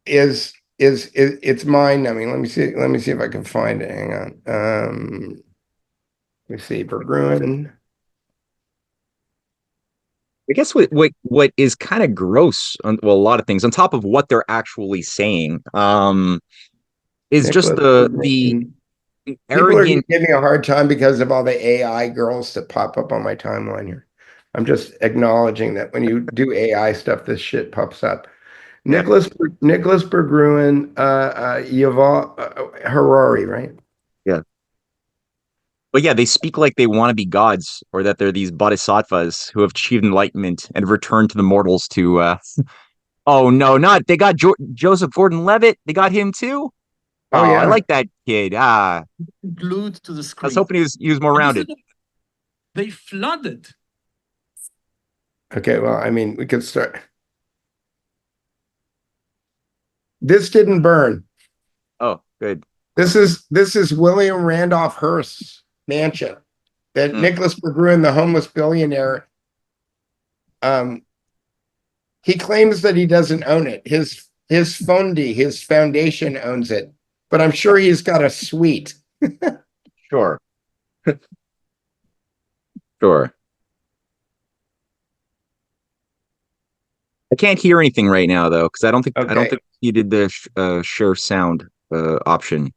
is it's mind-numbing. Let me see if I can find it. Hang on. Let me see. Berggruen. I guess what is kind of gross on, well, a lot of things on top of what they're actually saying, is Nicholas just the people are arrogant. giving me a hard time because of all the AI girls that pop up on my timeline here. I'm just acknowledging that when you do AI stuff, this shit pops up. Yeah. Nicholas Berggruen, Yuval Harari, right? Yeah. But yeah, they speak like they want to be gods, or that they're these bodhisattvas who have achieved enlightenment and returned to the mortals to. Oh no, not they got Joseph Gordon-Levitt. They got him too. Oh yeah, I like that kid. Glued to the I was screen. hoping he was more rounded. They flooded. Okay, well, I mean, we could start. This didn't burn. Oh, good. This is William Randolph Hearst's mansion that Nicholas Berggruen, the homeless billionaire, he claims that he doesn't own it. His Fondi, his foundation owns it, but I'm sure he's got a suite. Sure. Sure. I can't hear anything right now though, because I don't think you did the share sound option.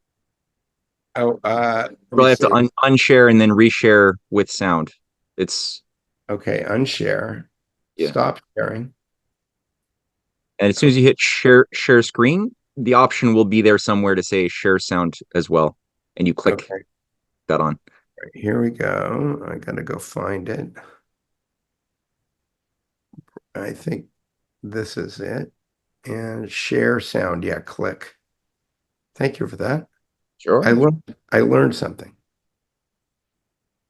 Oh, Probably have to unshare and then reshare with sound. It's okay. Unshare. Yeah. Stop sharing. And as soon as you hit share screen, the option will be there somewhere to say share sound as well, and you click that on. Right, here we go. I gotta go find it. I think this is it. And share sound. Yeah, click. Thank you for that. Sure. I learned something.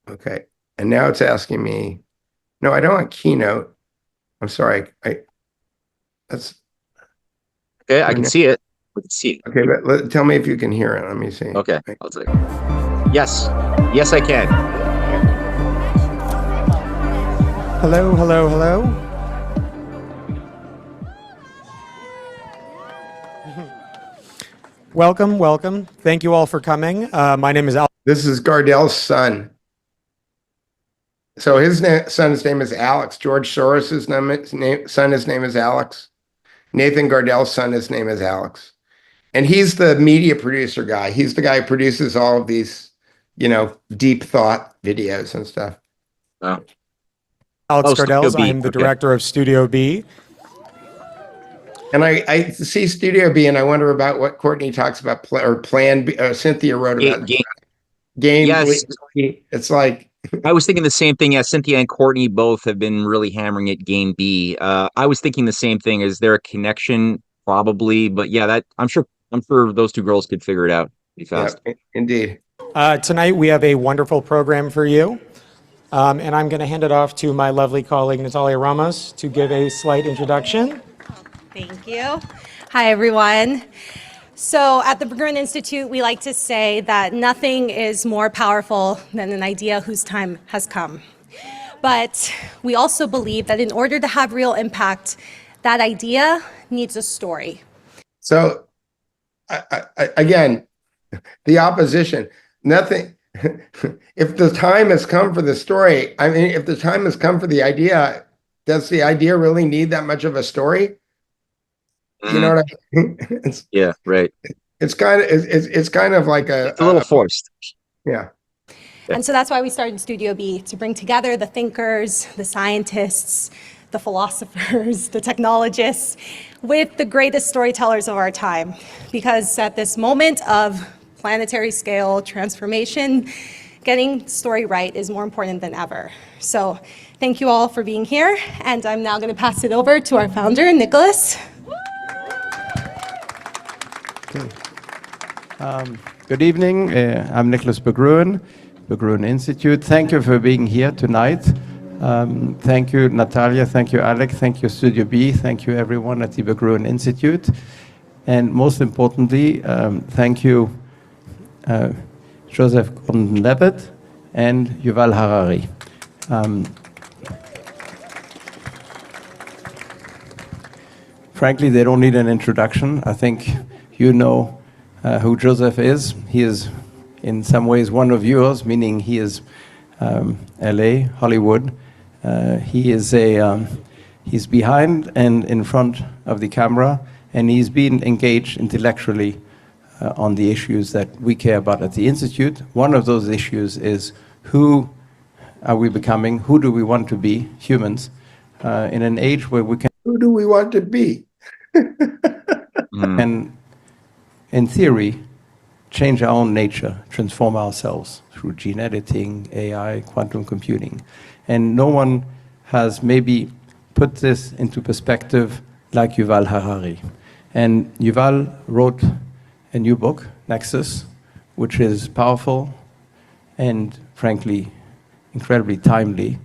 Okay. And now it's asking me, no, I don't want keynote. I'm sorry. That's Okay, I can see it. We can see it. okay, but tell me if you can hear it. Let me see. Okay, I'll take it. Yes. Yes, I can. Hello, hello, hello. Welcome, welcome. Thank you all for coming. My name is Al. This is Gardels' son. So his son's name is Alex. George Soros's son, his name is Alex. Nathan Gardels' son, his name is Alex. And he's the media producer guy. He's the guy who produces all of these, deep thought videos and stuff. Oh. Alex Gardels. Studio B. I'm the Okay. director of Studio B. And I see Studio B, and I wonder about what Courtney talks about, Plan B. Cynthia wrote about game. Yes. It's like, I was thinking the same thing. Yeah, Cynthia and Courtney both have been really hammering at Game B. I was thinking the same thing. Is there a connection? Probably, but yeah, that I'm sure those two girls could figure it out pretty fast. yeah, indeed. Tonight we have a wonderful program for you. And I'm going to hand it off to my lovely colleague, Natalia Ramos, to give a slight introduction. Thank you. Hi, everyone. So at the Berggruen Institute, we like to say that nothing is more powerful than an idea whose time has come. But we also believe that in order to have real impact, that idea needs a story. So, again, the opposition, nothing. If the time has come for the story, I mean, if the time has come for the idea, does the idea really need that much of a story? You know what I mean? Yeah, right. It's kind of like It's a little forced. Yeah. And so that's why we started Studio B, to bring together the thinkers, the scientists, the philosophers, the technologists, with the greatest storytellers of our time. Because at this moment of planetary scale transformation, getting the story right is more important than ever. So thank you all for being here. And I'm now going to pass it over to our founder, Nicholas. Good evening. I'm Nicholas Berggruen, Berggruen Institute. Thank you for being here tonight. Thank you, Natalia. Thank you, Alec. Thank you, Studio B. Thank you, everyone at the Berggruen Institute. And most importantly, thank you, Joseph Gordon-Levitt and Yuval Harari. Frankly, they don't need an introduction. I think you know who Joseph is. He is, in some ways, one of yours, meaning he is LA, Hollywood. He is he's behind and in front of the camera, and he's been engaged intellectually on the issues that we care about at the Institute. One of those issues is who are we becoming? Who do we want to be, humans, in an age where we can... Who do we want to be? And in theory, change our own nature, transform ourselves through gene editing, AI, quantum computing. And no one has maybe put this into perspective like Yuval Harari. And Yuval wrote a new book, Nexus, which is powerful and, frankly, incredibly timely,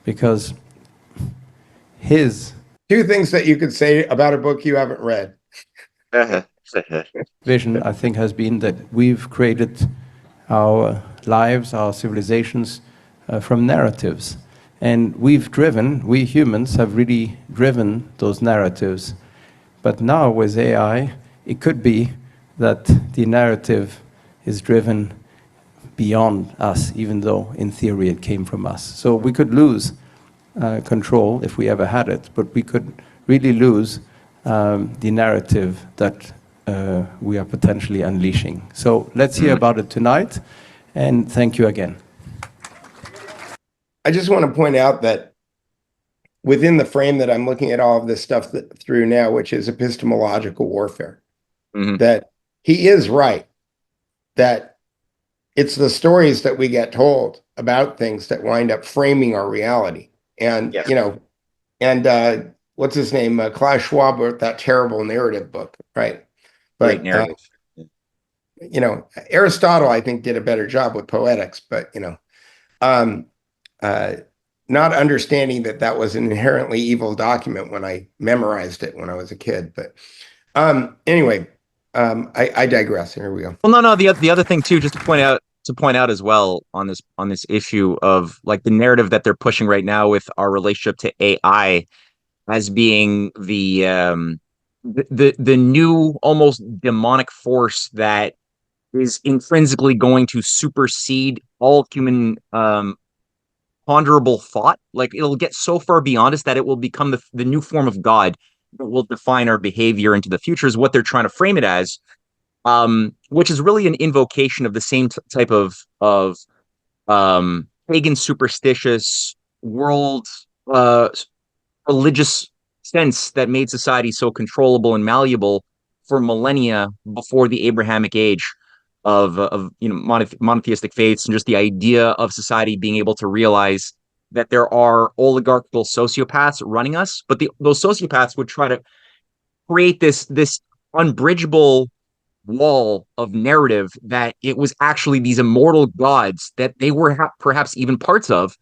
because his Two things that you could say about a book you haven't read. vision, I think, has been that we've created our lives, our civilizations from narratives. And we humans have really driven those narratives. But now with AI, it could be that the narrative is driven beyond us, even though in theory it came from us. So we could lose control if we ever had it, but we could really lose the narrative that we are potentially unleashing. So let's hear about it tonight, and thank you again. I just want to point out that within the frame that I'm looking at all of this stuff through now, which is epistemological warfare, that he is right, that it's the stories that we get told about things that wind up framing our reality. And, what's his name? Klaus Schwab wrote that terrible narrative book, right? But, Great narrative. Aristotle, I think, did a better job with poetics, but, Um, uh, Not understanding that that was an inherently evil document when I memorized it when I was a kid. But anyway, I digress. Here we go. Well, no, no. The other thing too, just to point out as well on this issue of like the narrative that they're pushing right now with our relationship to AI as being the new almost demonic force that is intrinsically going to supersede all human ponderable thought. Like it'll get so far beyond us that it will become the new form of God that will define our behavior into the future is what they're trying to frame it as, which is really an invocation of the same type of pagan superstitious world religious sense that made society so controllable and malleable for millennia before the Abrahamic age of monotheistic faiths, and just the idea of society being able to realize that there are oligarchical sociopaths running us, but those sociopaths would try to create this unbridgeable wall of narrative that it was actually these immortal gods that they were perhaps even parts of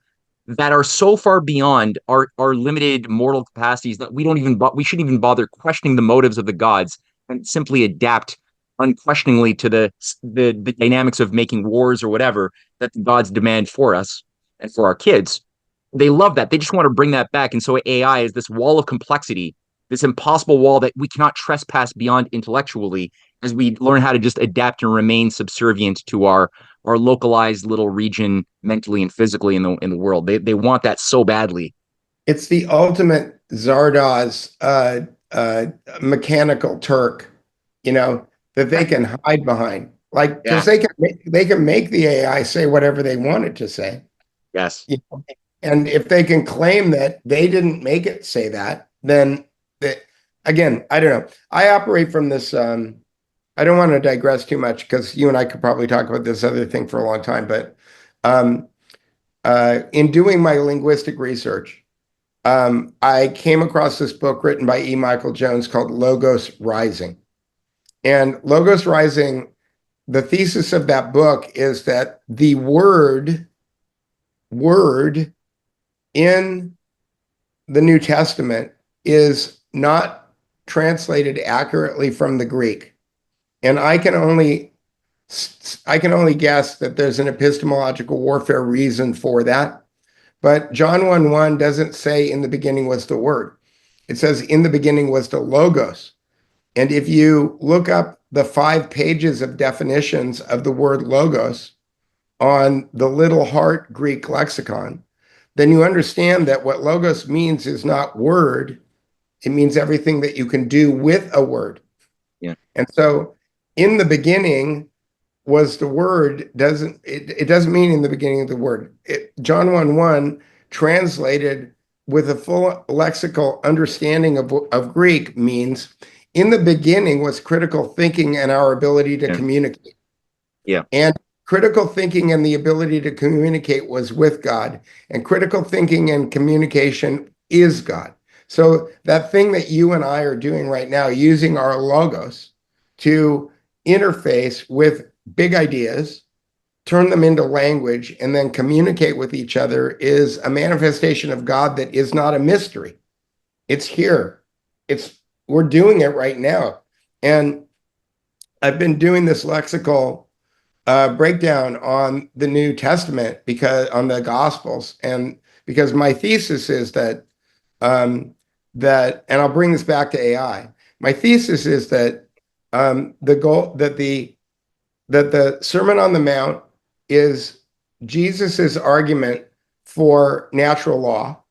that are so far beyond our limited mortal capacities that we shouldn't even bother questioning the motives of the gods and simply adapt unquestioningly to the dynamics of making wars or whatever that the gods demand for us and for our kids. They love that. They just want to bring that back. And so AI is this wall of complexity, this impossible wall that we cannot trespass beyond intellectually as we learn how to just adapt and remain subservient to our localized little region mentally and physically in the world. They want that so badly. It's the ultimate Zardoz mechanical Turk, that they can hide behind. Like, because they can make the AI say whatever they want it to say. Yes. And if they can claim that they didn't make it say that, then again, I don't know. I operate from this. I don't want to digress too much because you and I could probably talk about this other thing for a long time. But in doing my linguistic research, I came across this book written by E. Michael Jones called Logos Rising. And Logos Rising, the thesis of that book is that the word in the New Testament is not translated accurately from the Greek. And I can only guess that there's an epistemological warfare reason for that. But John 1:1 doesn't say in the beginning was the word. It says in the beginning was the logos. And if you look up the 5 pages of definitions of the word logos on the Little Heart Greek lexicon, then you understand that what logos means is not word. It means everything that you can do with a word. Yeah. And so in the beginning was the word, it doesn't mean in the beginning of the word. John 1:1 translated with a full lexical understanding of Greek means in the beginning was critical thinking and our ability to communicate. Yeah. And critical thinking and the ability to communicate was with God. And critical thinking and communication is God. So that thing that you and I are doing right now, using our logos to interface with big ideas, turn them into language, and then communicate with each other is a manifestation of God that is not a mystery. It's here. We're doing it right now. And I've been doing this lexical breakdown on the New Testament on the Gospels, and because my thesis is that and I'll bring this back to AI. My thesis is that the Sermon on the Mount is Jesus's argument for natural law,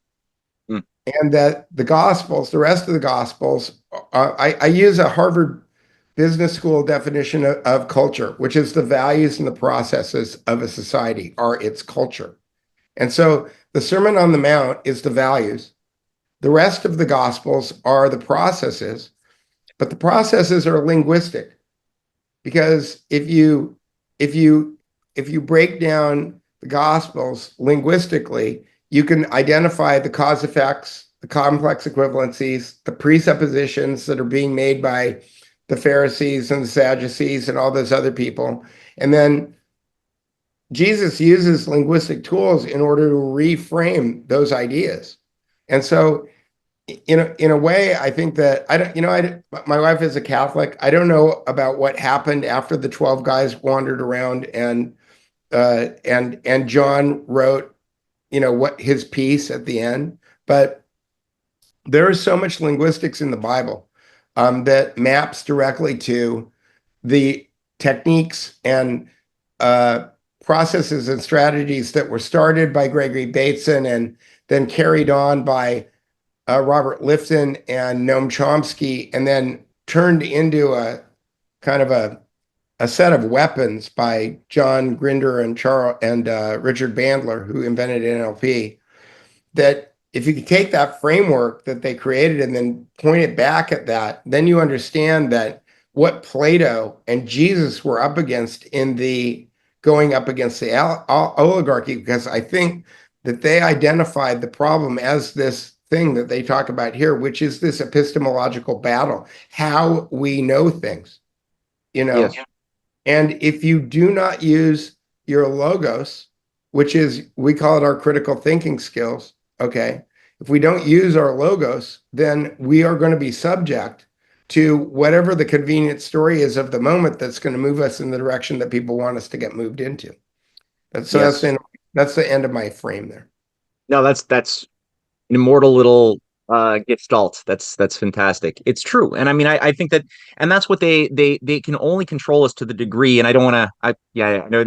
and that the Gospels, the rest of the Gospels, I use a Harvard Business School definition of culture, which is the values and the processes of a society are its culture. And so the Sermon on the Mount is the values. The rest of the Gospels are the processes, but the processes are linguistic. Because if you break down the Gospels linguistically, you can identify the cause effects, the complex equivalencies, the presuppositions that are being made by the Pharisees and the Sadducees and all those other people. And then Jesus uses linguistic tools in order to reframe those ideas. And so in a way, I think that I don't, my wife is a Catholic. I don't know about what happened after the 12 guys wandered around and John wrote, what his piece at the end. But there is so much linguistics in the Bible that maps directly to the techniques and processes and strategies that were started by Gregory Bateson and then carried on by Robert Lifton and Noam Chomsky, and then turned into a kind of a set of weapons by John Grinder and Richard Bandler, who invented NLP. That if you could take that framework that they created and then point it back at that, then you understand that what Plato and Jesus were up against going up against the oligarchy, because I think that they identified the problem as this thing that they talk about here, which is this epistemological battle, how we know things, Yes. And if you do not use your logos, which is, we call it our critical thinking skills, okay? If we don't use our logos, then we are going to be subject to whatever the convenient story is of the moment that's going to move us in the direction that people want us to get moved into. That's the end of my frame there. No, that's an immortal little gestalt. That's fantastic. It's true. And I mean, I think that, and that's what they can only control us to the degree, and I don't want to, I know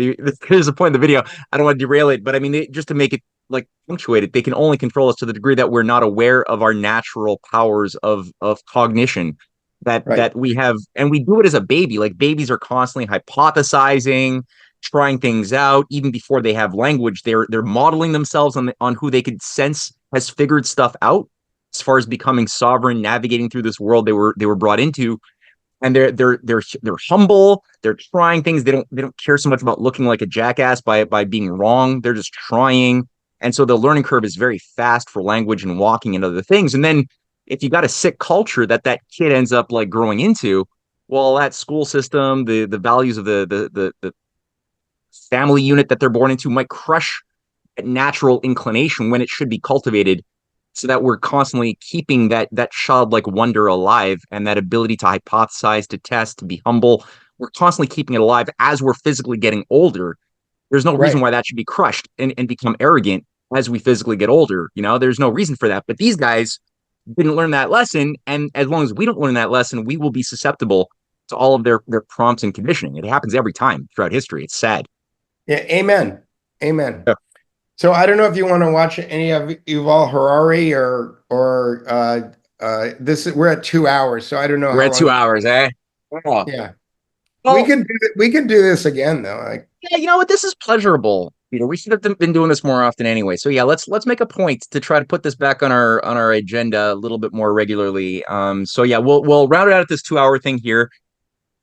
here's the point of the video. I don't want to derail it, but I mean, just to make it like punctuate it, they can only control us to the degree that we're not aware of our natural powers of cognition that we have, and we do it as a baby. Like babies are constantly hypothesizing, trying things out, even before they have language. They're modeling themselves on who they could sense has figured stuff out as far as becoming sovereign, navigating through this world they were brought into. And they're humble. They're trying things. They don't care so much about looking like a jackass by being wrong. They're just trying. And so the learning curve is very fast for language and walking and other things. And then if you got a sick culture that kid ends up like growing into, well, that school system, the values of the family unit that they're born into might crush that natural inclination when it should be cultivated, so that we're constantly keeping that childlike wonder alive, and that ability to hypothesize, to test, to be humble. We're constantly keeping it alive as we're physically getting older. There's no reason why that should be crushed and become arrogant as we physically get older. There's no reason for that. But these guys didn't learn that lesson. And as long as we don't learn that lesson, we will be susceptible to all of their prompts and conditioning. It happens every time throughout history. It's sad. Yeah. Amen. Yeah. So I don't know if you want to watch any of Yuval Harari or we're at 2 hours. So I don't know. We're at 2 hours, eh? Oh. Yeah. Well, we can do this again though. Yeah, you know what? This is pleasurable. We should have been doing this more often anyway. So yeah, let's make a point to try to put this back on our agenda a little bit more regularly. So yeah, we'll round it out at this 2 hour thing here.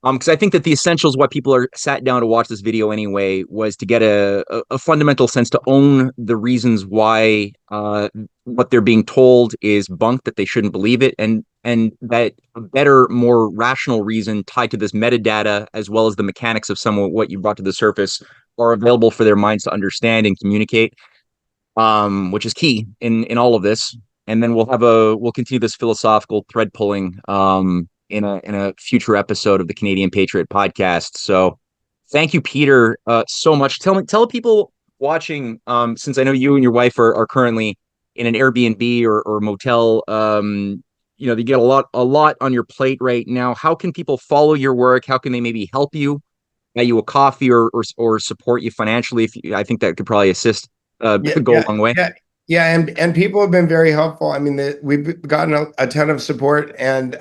Because I think that the essentials why people are sat down to watch this video anyway was to get a fundamental sense, to own the reasons why what they're being told is bunk, that they shouldn't believe it, and that a better, more rational reason tied to this metadata as well as the mechanics of some of what you brought to the surface are available for their minds to understand and communicate, which is key in all of this. And then we'll continue this philosophical thread pulling in a future episode of the Canadian Patriot Podcast. So thank you, Peter, so much. Tell people watching, since I know you and your wife are currently in an Airbnb or motel, you get a lot on your plate right now. How can people follow your work? How can they maybe help you, buy you a coffee or support you financially? I think that could probably assist, go a long way. Yeah. And people have been very helpful. I mean, we've gotten a ton of support, and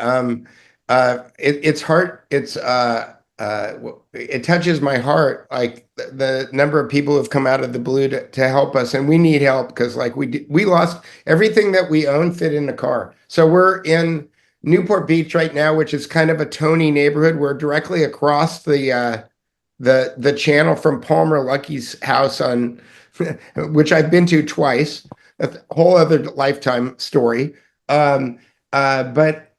it's hard. It touches my heart, like the number of people who have come out of the blue to help us, and we need help because like we lost everything that we own fit in the car. So we're in Newport Beach right now, which is kind of a Tony neighborhood. We're directly across the channel from Palmer Lucky's house on which I've been to twice. A whole other lifetime story. But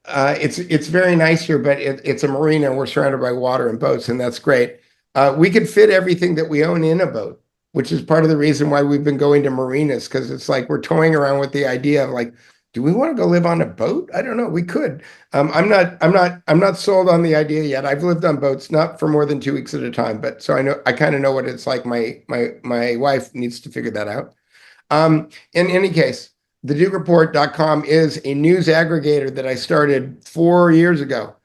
it's very nice here, but it's a marina and we're surrounded by water and boats, and that's great. We could fit everything that we own in a boat. which is part of the reason why we've been going to marinas, because it's like we're toying around with the idea of like, do we want to go live on a boat? I don't know. We could. I'm not sold on the idea yet. I've lived on boats, not for more than 2 weeks at a time, but so I kind of know what it's like. My wife needs to figure that out. In any case, thedukereport.com is a news aggregator that I started 4 years ago,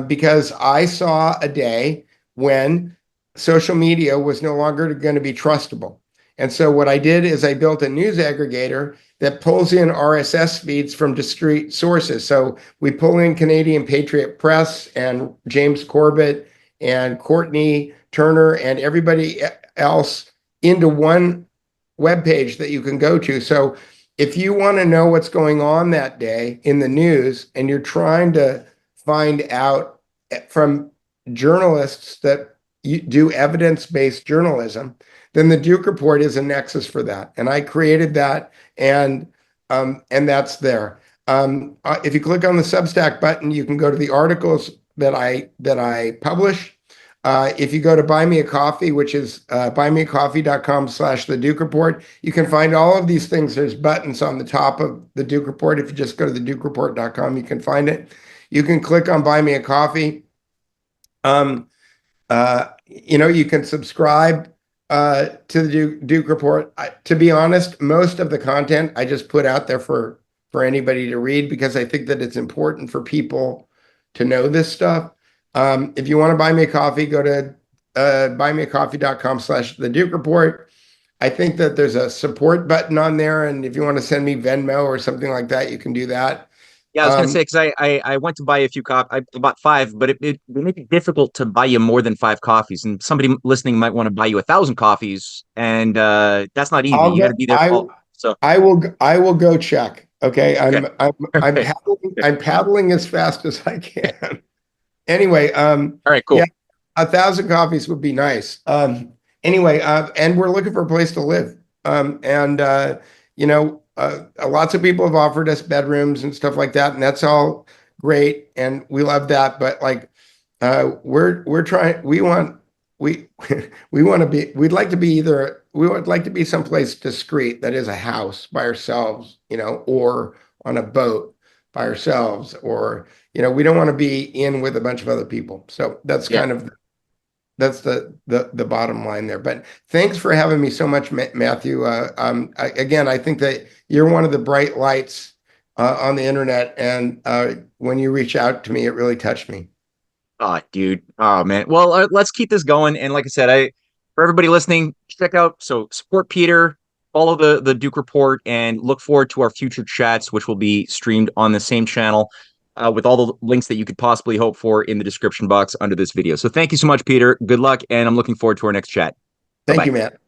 because I saw a day when social media was no longer going to be trustable. And so what I did is I built a news aggregator that pulls in RSS feeds from discrete sources. So we pull in Canadian Patriot Press and James Corbett and Courtney Turner and everybody else into one webpage that you can go to. So if you want to know what's going on that day in the news and you're trying to find out from journalists that do evidence-based journalism, then the Duke Report is a nexus for that. And I created that, and that's there. If you click on the Substack button, you can go to the articles that I publish. If you go to Buy Me a Coffee, which is buymeacoffee.com/the Duke Report, you can find all of these things. There's buttons on the top of the Duke Report. If you just go to thedukereport.com, you can find it. You can click on Buy Me a Coffee. You can subscribe to the Duke Report. To be honest, most of the content I just put out there for anybody to read, because I think that it's important for people to know this stuff. If you want to buy me a coffee, go to buymeacoffee.com/the Duke Report. I think that there's a support button on there, and if you want to send me Venmo or something like that, you can do that. Yeah, I was going to say, because I went to buy a few coffees. I bought 5, but it may be difficult to buy you more than 5 coffees. And somebody listening might want to buy you 1,000 coffees, and that's not easy. You got to be there. So I will go check. Okay, Okay. I'm paddling as fast as I can. Anyway, All right, cool. Yeah, 1,000 coffees would be nice. Anyway, and we're looking for a place to live. Lots of people have offered us bedrooms and stuff like that, and that's all great, and we love that. But like, we're trying. We would like to be someplace discreet, that is a house by ourselves, or on a boat by ourselves, or we don't want to be in with a bunch of other people. So that's kind of that's the bottom line there. But thanks for having me so much, Matthew. Again, I think that you're one of the bright lights on the internet, and when you reach out to me, it really touched me. Oh, dude. Oh, man. Well, let's keep this going. And like I said, for everybody listening, support Peter, follow the Duke Report, and look forward to our future chats, which will be streamed on the same channel, with all the links that you could possibly hope for in the description box under this video. So thank you so much, Peter. Good luck, and I'm looking forward to our next chat. Thank Bye-bye. you, Matt.